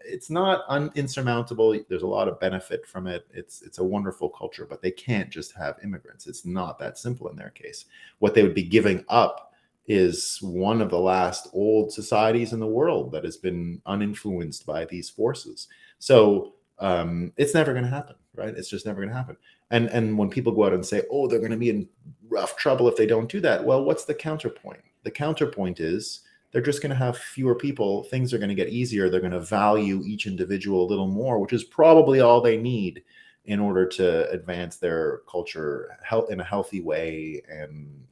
Speaker 1: It's not insurmountable. There's a lot of benefit from it. It's a wonderful culture, but they can't just have immigrants. It's not that simple in their case. What they would be giving up is one of the last old societies in the world that has been uninfluenced by these forces. So it's never going to happen, right? It's just never going to happen. And when people go out and say, oh, they're going to be in rough trouble if they don't do that, well, what's the counterpoint? The counterpoint is they're just going to have fewer people. Things are going to get easier. They're going to value each individual a little more, which is probably all they need in order to advance their culture in a healthy way, and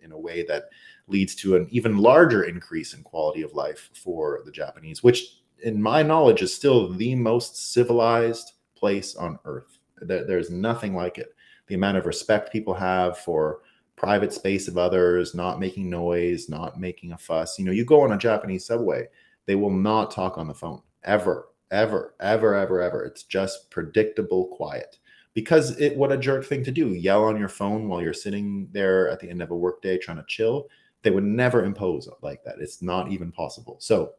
Speaker 1: in a way that leads to an even larger increase in quality of life for the Japanese, which in my knowledge is still the most civilized place on earth. There's nothing like it. The amount of respect people have for private space of others, not making noise, not making a fuss. You go on a Japanese subway, they will not talk on the phone ever, ever, ever, ever, ever. It's just predictable quiet. Because what a jerk thing to do, yell on your phone while you're sitting there at the end of a workday trying to chill. They would never impose like that. It's not even possible. So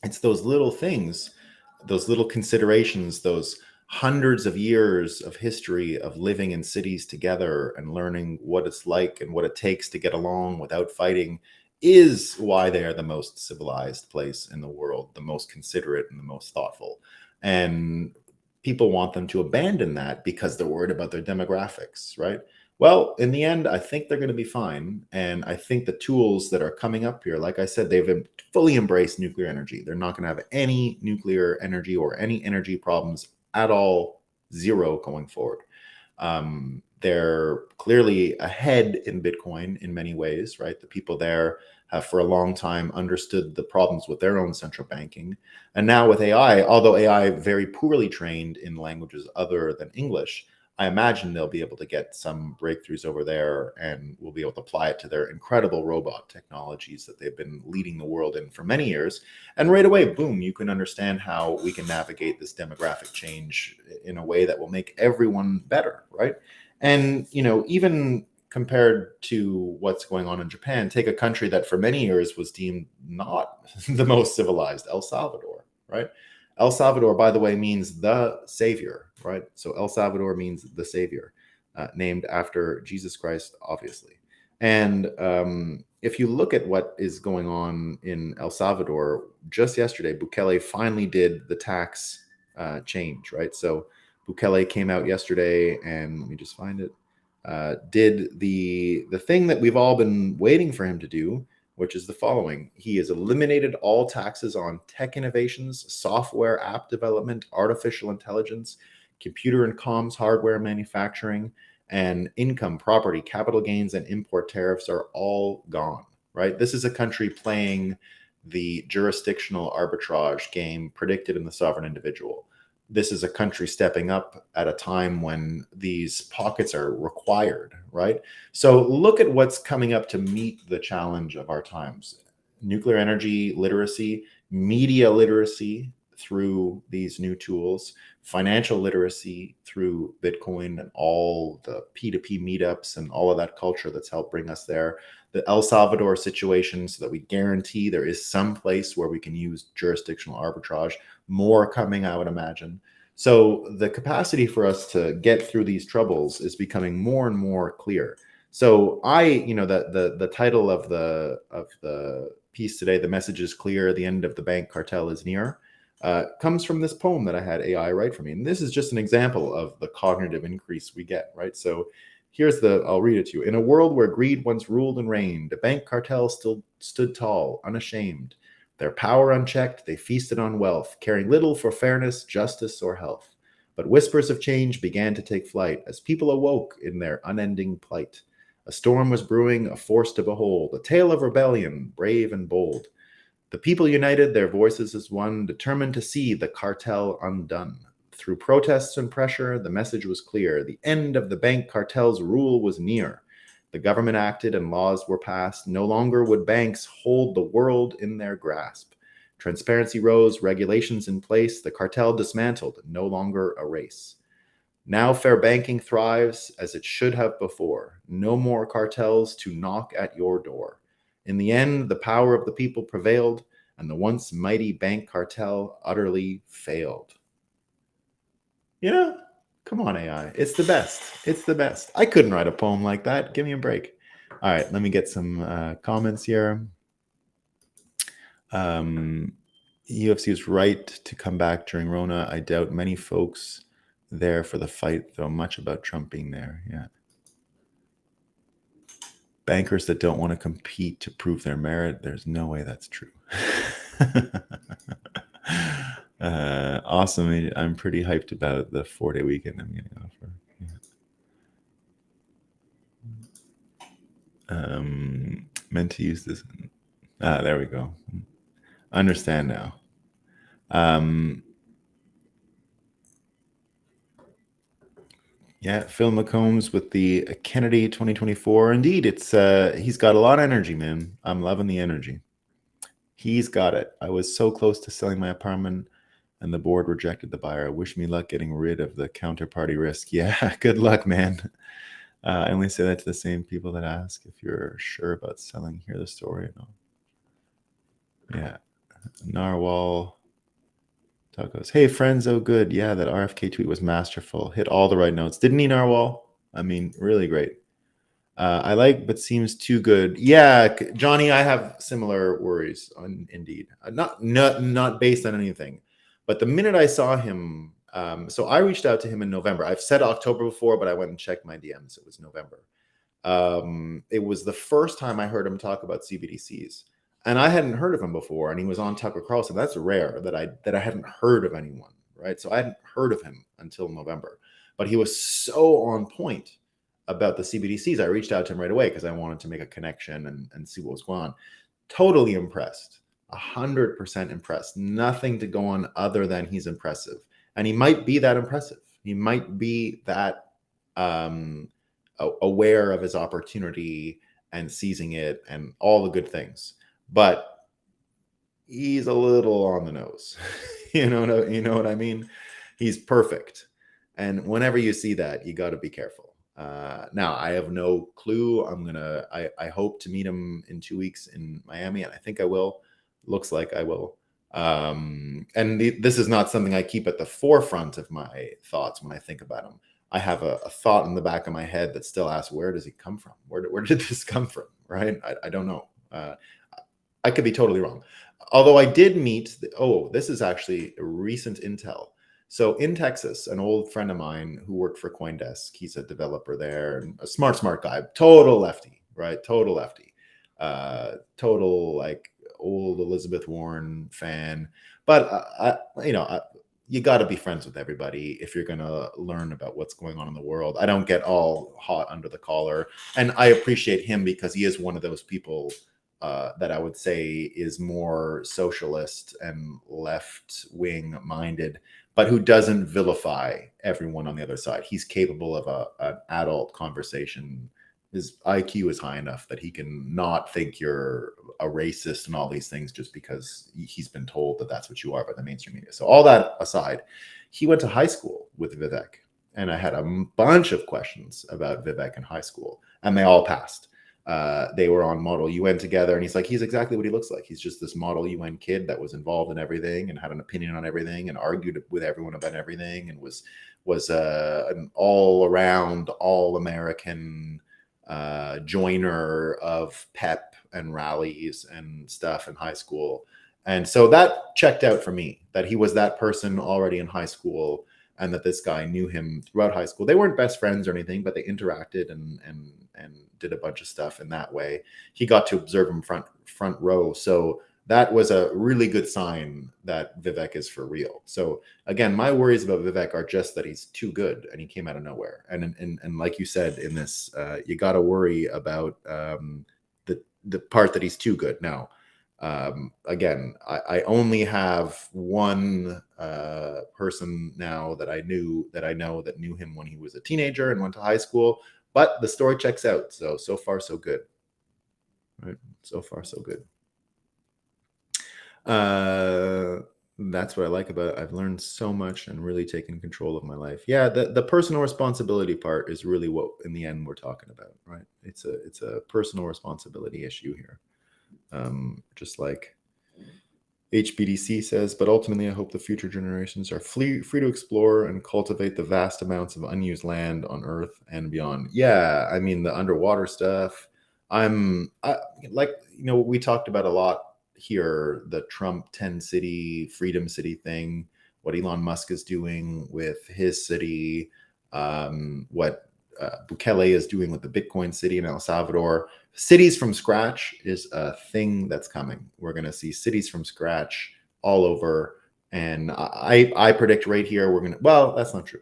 Speaker 1: it's those little things, those little considerations, those hundreds of years of history of living in cities together and learning what it's like and what it takes to get along without fighting is why they are the most civilized place in the world, the most considerate and the most thoughtful. And people want them to abandon that because they're worried about their demographics, right? Well, in the end, I think they're going to be fine. And I think the tools that are coming up here, like I said, they've fully embraced nuclear energy. They're not going to have any nuclear energy or any energy problems at all, zero going forward. They're clearly ahead in Bitcoin in many ways, right? The people there have for a long time understood the problems with their own central banking. And now with AI, although AI very poorly trained in languages other than English, I imagine they'll be able to get some breakthroughs over there, and we'll be able to apply it to their incredible robot technologies that they've been leading the world in for many years. And right away, boom, you can understand how we can navigate this demographic change in a way that will make everyone better, right? And, even compared to what's going on in Japan, take a country that for many years was deemed not the most civilized, El Salvador, right? El Salvador, by the way, means the savior, right? So El Salvador means the savior, named after Jesus Christ, obviously. And if you look at what is going on in El Salvador, just yesterday, Bukele finally did the tax change, right? So Bukele came out yesterday, and let me just find it, did the thing that we've all been waiting for him to do, which is the following. He has eliminated all taxes on tech innovations, software app development, artificial intelligence, computer and comms hardware manufacturing, and income, property, capital gains, and import tariffs are all gone, right? This is a country playing the jurisdictional arbitrage game predicted in The Sovereign Individual. This is a country stepping up at a time when these pockets are required, right? So look at what's coming up to meet the challenge of our times. Nuclear energy literacy, media literacy through these new tools, financial literacy through Bitcoin and all the P2P meetups and all of that culture that's helped bring us there. The El Salvador situation, so that we guarantee there is some place where we can use jurisdictional arbitrage. More coming, I would imagine. So the capacity for us to get through these troubles is becoming more and more clear. So the title of the piece today, "The Message is Clear, the End of the Bank Cartel is Near," comes from this poem that I had AI write for me. And this is just an example of the cognitive increase we get, right? So I'll read it to you. "In a world where greed once ruled and reigned, a bank cartel still stood tall, unashamed. Their power unchecked, they feasted on wealth, caring little for fairness, justice, or health. But whispers of change began to take flight as people awoke in their unending plight. A storm was brewing, a force to behold, a tale of rebellion, brave and bold. The people united, their voices as one, determined to see the cartel undone. Through protests and pressure, the message was clear. The end of the bank cartel's rule was near. The government acted and laws were passed. No longer would banks hold the world in their grasp. Transparency rose, regulations in place, the cartel dismantled, no longer a race. Now fair banking thrives as it should have before. No more cartels to knock at your door. In the end, the power of the people prevailed, and the once mighty bank cartel utterly failed." Come on, AI. It's the best. It's the best. I couldn't write a poem like that. Give me a break. All right, let me get some comments here. UFC is right to come back during Rona. I doubt many folks there for the fight, though much about Trump being there. Yeah. Bankers that don't want to compete to prove their merit. There's no way that's true. Awesome. I'm pretty hyped about the 4-day weekend I'm getting off for. Yeah. Meant to use this. There we go. Understand now. Yeah, Phil McCombs with the Kennedy 2024. Indeed, it's he's got a lot of energy, man. I'm loving the energy. He's got it. I was so close to selling my apartment and the board rejected the buyer. Wish me luck getting rid of the counterparty risk. Yeah, good luck, man. I only say that to the same people that ask if you're sure about selling. Hear the story. No. Yeah. Narwhal Tacos. Hey, friends. Oh, good. Yeah, that RFK tweet was masterful. Hit all the right notes. Didn't he, Narwhal? I mean, really great. I like, but seems too good. Yeah, Johnny, I have similar worries on Indeed. Not based on anything, but the minute I saw him, so I reached out to him in November. I've said October before, but I went and checked my DMs. It was November. It was the first time I heard him talk about CBDCs, and I hadn't heard of him before. And he was on Tucker Carlson. That's rare that I hadn't heard of anyone, right? So I hadn't heard of him until November, but he was so on point about the CBDCs. I reached out to him right away because I wanted to make a connection and see what was going on. Totally impressed, 100% impressed. Nothing to go on other than he's impressive, and he might be that impressive. He might be that aware of his opportunity and seizing it and all the good things, but he's a little on the nose. you know what I mean? He's perfect, and whenever you see that, you got to be careful. Now I have no clue. I hope to meet him in 2 weeks in Miami, and I think I will. Looks like I will. This is not something I keep at the forefront of my thoughts when I think about him. I have a thought in the back of my head that still asks, where does he come from? Where did this come from? Right? I don't know. I could be totally wrong. Although I did meet, this is actually a recent intel. So in Texas, an old friend of mine who worked for CoinDesk, he's a developer there, and a smart guy, total lefty, right? Total lefty, total like old Elizabeth Warren fan. But you got to be friends with everybody if you're going to learn about what's going on in the world. I don't get all hot under the collar, and I appreciate him because he is one of those people that I would say is more socialist and left-wing minded, but who doesn't vilify everyone on the other side. He's capable of an adult conversation. His IQ is high enough that he can not think you're a racist and all these things just because he's been told that that's what you are by the mainstream media. So all that aside, he went to high school with Vivek, and I had a bunch of questions about Vivek in high school, and they all passed. They were on Model UN together, and he's exactly what he looks like. He's just this Model UN kid that was involved in everything and had an opinion on everything and argued with everyone about everything and was an all-around, all-American joiner of pep and rallies and stuff in high school. And so that checked out for me, that he was that person already in high school, and that this guy knew him throughout high school. They weren't best friends or anything, but they interacted and did a bunch of stuff in that way. He got to observe him front row. So that was a really good sign that Vivek is for real. So again, my worries about Vivek are just that he's too good and he came out of nowhere. And like you said in this, you got to worry about the part that he's too good. Now, again, I only have one person now that I know that knew him when he was a teenager and went to high school, but the story checks out. So far, so good. Right? So far, so good. That's what I like about it. I've learned so much and really taken control of my life. Yeah, the personal responsibility part is really what in the end we're talking about, right? It's a personal responsibility issue here. Just like HBDC says, but ultimately I hope the future generations are free to explore and cultivate the vast amounts of unused land on Earth and beyond. Yeah, I mean the underwater stuff, Like, we talked about a lot here, the Trump 10 city, Freedom City thing, what Elon Musk is doing with his city, what Bukele is doing with the Bitcoin city in El Salvador. Cities from scratch is a thing that's coming. We're going to see cities from scratch all over. And I predict right here, well, that's not true.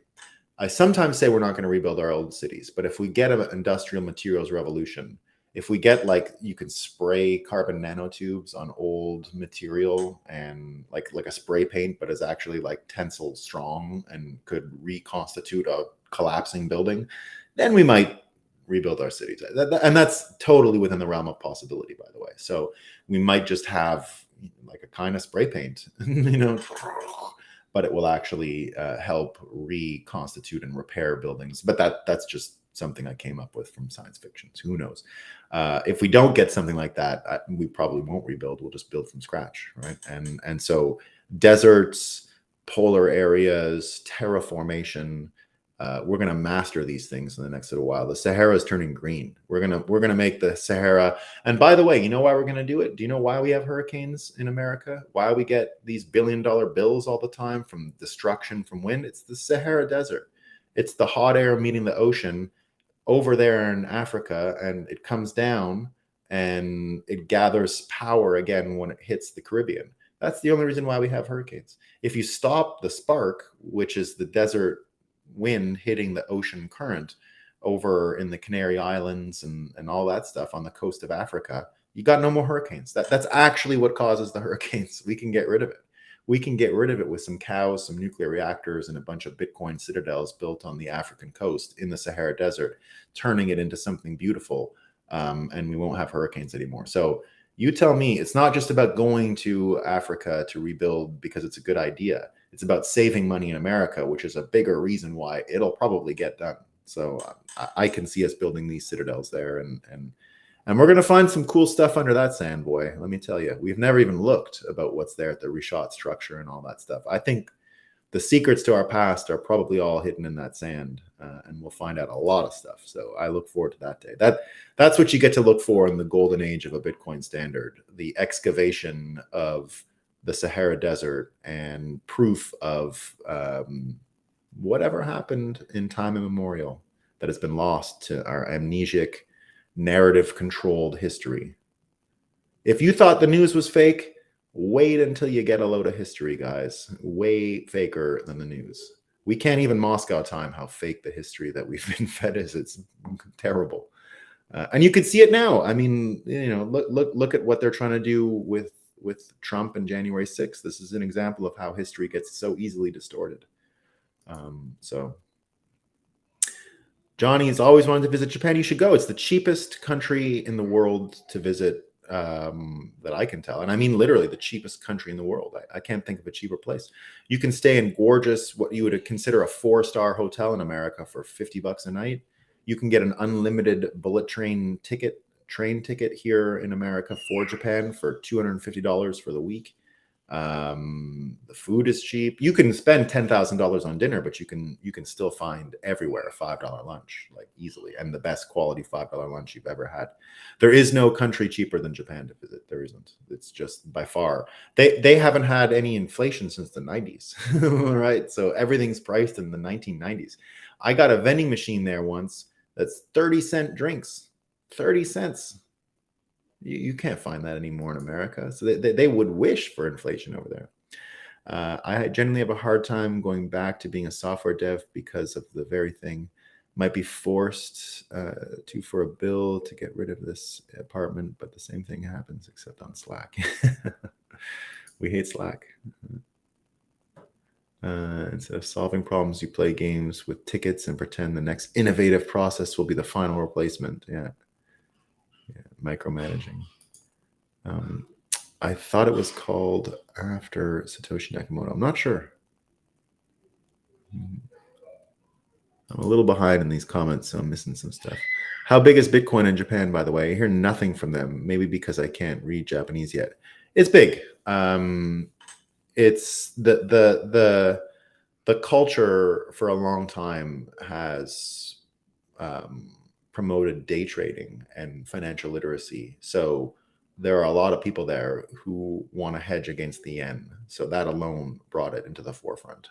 Speaker 1: I sometimes say we're not going to rebuild our old cities, but if we get an industrial materials revolution, if we get, like, you can spray carbon nanotubes on old material and like a spray paint, but is actually like tensile strong and could reconstitute a collapsing building, then we might rebuild our cities. And that's totally within the realm of possibility, by the way. So we might just have like a kind of spray paint, but it will actually help reconstitute and repair buildings. But that's just something I came up with from science fiction. So who knows? If we don't get something like that, we probably won't rebuild. We'll just build from scratch, right? And so deserts, polar areas, terraformation. We're going to master these things in the next little while. The Sahara is turning green. We're gonna make the Sahara. And by the way, you know why we're going to do it? Do you know why we have hurricanes in America? Why we get these billion-dollar bills all the time from destruction from wind? It's the Sahara Desert. It's the hot air meeting the ocean over there in Africa, and it comes down and it gathers power again when it hits the Caribbean. That's the only reason why we have hurricanes. If you stop the spark, which is the desert wind hitting the ocean current over in the Canary Islands and all that stuff on the coast of Africa, you got no more hurricanes. That's actually what causes the hurricanes. We can get rid of it. We can get rid of it with some cows, some nuclear reactors, and a bunch of Bitcoin citadels built on the African coast in the Sahara Desert, turning it into something beautiful, and we won't have hurricanes anymore. So you tell me, it's not just about going to Africa to rebuild because it's a good idea. It's about saving money in America, which is a bigger reason why it'll probably get done. So I can see us building these citadels there, and we're going to find some cool stuff under that sand, boy. Let me tell you, we've never even looked about what's there at the Richat structure and all that stuff. I think the secrets to our past are probably all hidden in that sand, and we'll find out a lot of stuff. So I look forward to that day. That's what you get to look for in the golden age of a Bitcoin standard: the excavation of the Sahara Desert and proof of whatever happened in time immemorial that has been lost to our amnesiac, narrative-controlled history. If you thought the news was fake, wait until you get a load of history, guys. Way faker than the news. We can't even Moscow time how fake the history that we've been fed is. It's terrible. And you can see it now. I mean, look at what they're trying to do with Trump and January 6th. This is an example of how history gets so easily distorted. So Johnny's always wanted to visit Japan. You should go. It's the cheapest country in the world to visit, that I can tell. And I mean, literally the cheapest country in the world. I can't think of a cheaper place. You can stay in gorgeous, what you would consider a 4-star hotel in America for $50 a night. You can get an unlimited bullet train ticket here in America for Japan for $250 for the week. The food is cheap. You can spend $10,000 on dinner, but you can still find everywhere a $5 lunch, like, easily, and the best quality $5 lunch you've ever had. There is no country cheaper than Japan to visit. There isn't. It's just by far. They haven't had any inflation since the 90s, right? So everything's priced in the 1990s. I got a vending machine there once that's 30-cent drinks, 30 cents. You can't find that anymore in America. So they would wish for inflation over there. I generally have a hard time going back to being a software dev because of the very thing. Might be forced for a bill to get rid of this apartment, but the same thing happens except on Slack. We hate Slack. Instead of solving problems, you play games with tickets and pretend the next innovative process will be the final replacement. Yeah. Micromanaging. I thought it was called after Satoshi Nakamoto. I'm not sure. I'm a little behind in these comments, so I'm missing some stuff. How big is Bitcoin in Japan, by the way? I hear nothing from them. Maybe because I can't read Japanese yet. It's big. It's the culture for a long time has promoted day trading and financial literacy. So there are a lot of people there who want to hedge against the yen. So that alone brought it into the forefront.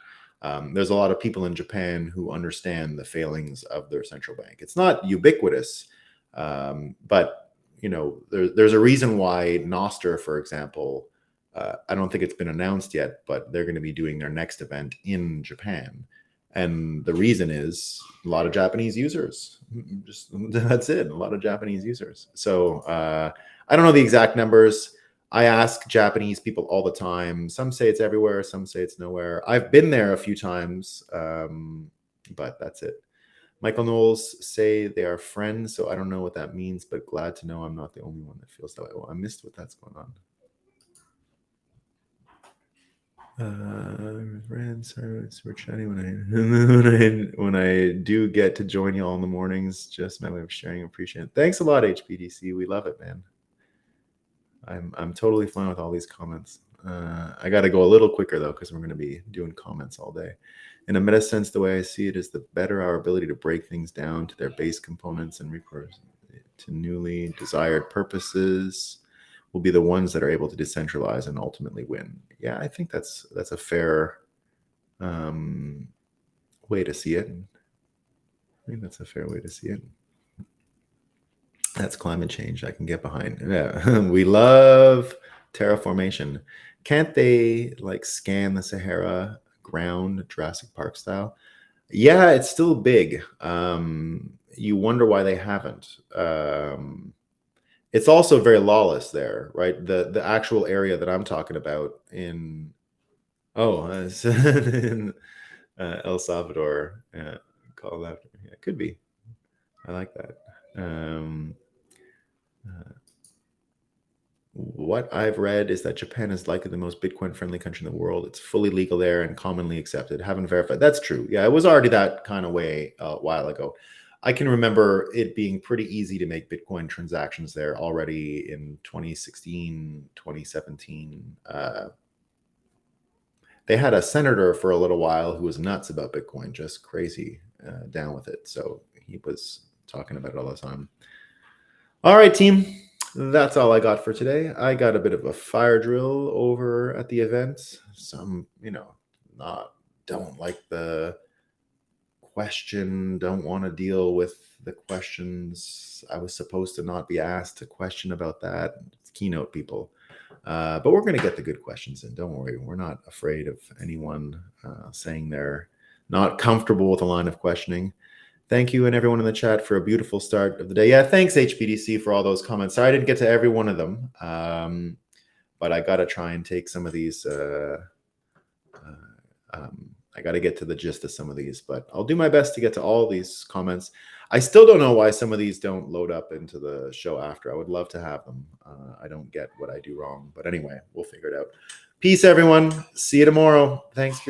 Speaker 1: There's a lot of people in Japan who understand the failings of their central bank. It's not ubiquitous, but there's a reason why Noster, for example, I don't think it's been announced yet, but they're going to be doing their next event in Japan. And the reason is a lot of Japanese users. Just that's it. A lot of Japanese users. So I don't know the exact numbers. I ask Japanese people all the time. Some say it's everywhere. Some say it's nowhere. I've been there a few times, but that's it. Michael Knowles say they are friends, so I don't know what that means, but glad to know I'm not the only one that feels that way. Well, I missed what that's going on. We're chatting when I do get to join y'all in the mornings. Just my way of sharing. Appreciate it. Thanks a lot, HPDC. We love it, man. I'm totally fine with all these comments. I got to go a little quicker though, because we're going to be doing comments all day. In a meta sense, the way I see it is the better our ability to break things down to their base components and repurpose to newly desired purposes will be the ones that are able to decentralize and ultimately win. Yeah, I think that's a fair way to see it. I think that's a fair way to see it. That's climate change I can get behind. Yeah, we love terraformation. Can't they like scan the Sahara ground Jurassic Park style? Yeah, it's still big. You wonder why they haven't. It's also very lawless there, right? The actual area that I'm talking about in in El Salvador, call that. Yeah, it could be. I like that. What I've read is that Japan is likely the most Bitcoin-friendly country in the world. It's fully legal there and commonly accepted. Haven't verified. That's true. Yeah, it was already that kind of way a while ago. I can remember it being pretty easy to make Bitcoin transactions there already in 2016, 2017. They had a senator for a little while who was nuts about Bitcoin, just crazy, down with it. So he was talking about it all the time. All right, team. That's all I got for today. I got a bit of a fire drill over at the event. Some, don't like the question, don't want to deal with the questions. I was supposed to not be asked a question about that. It's keynote people. But we're going to get the good questions in. Don't worry. We're not afraid of anyone saying they're not comfortable with a line of questioning. Thank you and everyone in the chat for a beautiful start of the day. Yeah, thanks HPDC for all those comments. Sorry I didn't get to every one of them, but I got to try and take some of these. I got to get to the gist of some of these, but I'll do my best to get to all these comments. I still don't know why some of these don't load up into the show after. I would love to have them. I don't get what I do wrong, but anyway, we'll figure it out. Peace, everyone. See you tomorrow. Thanks for your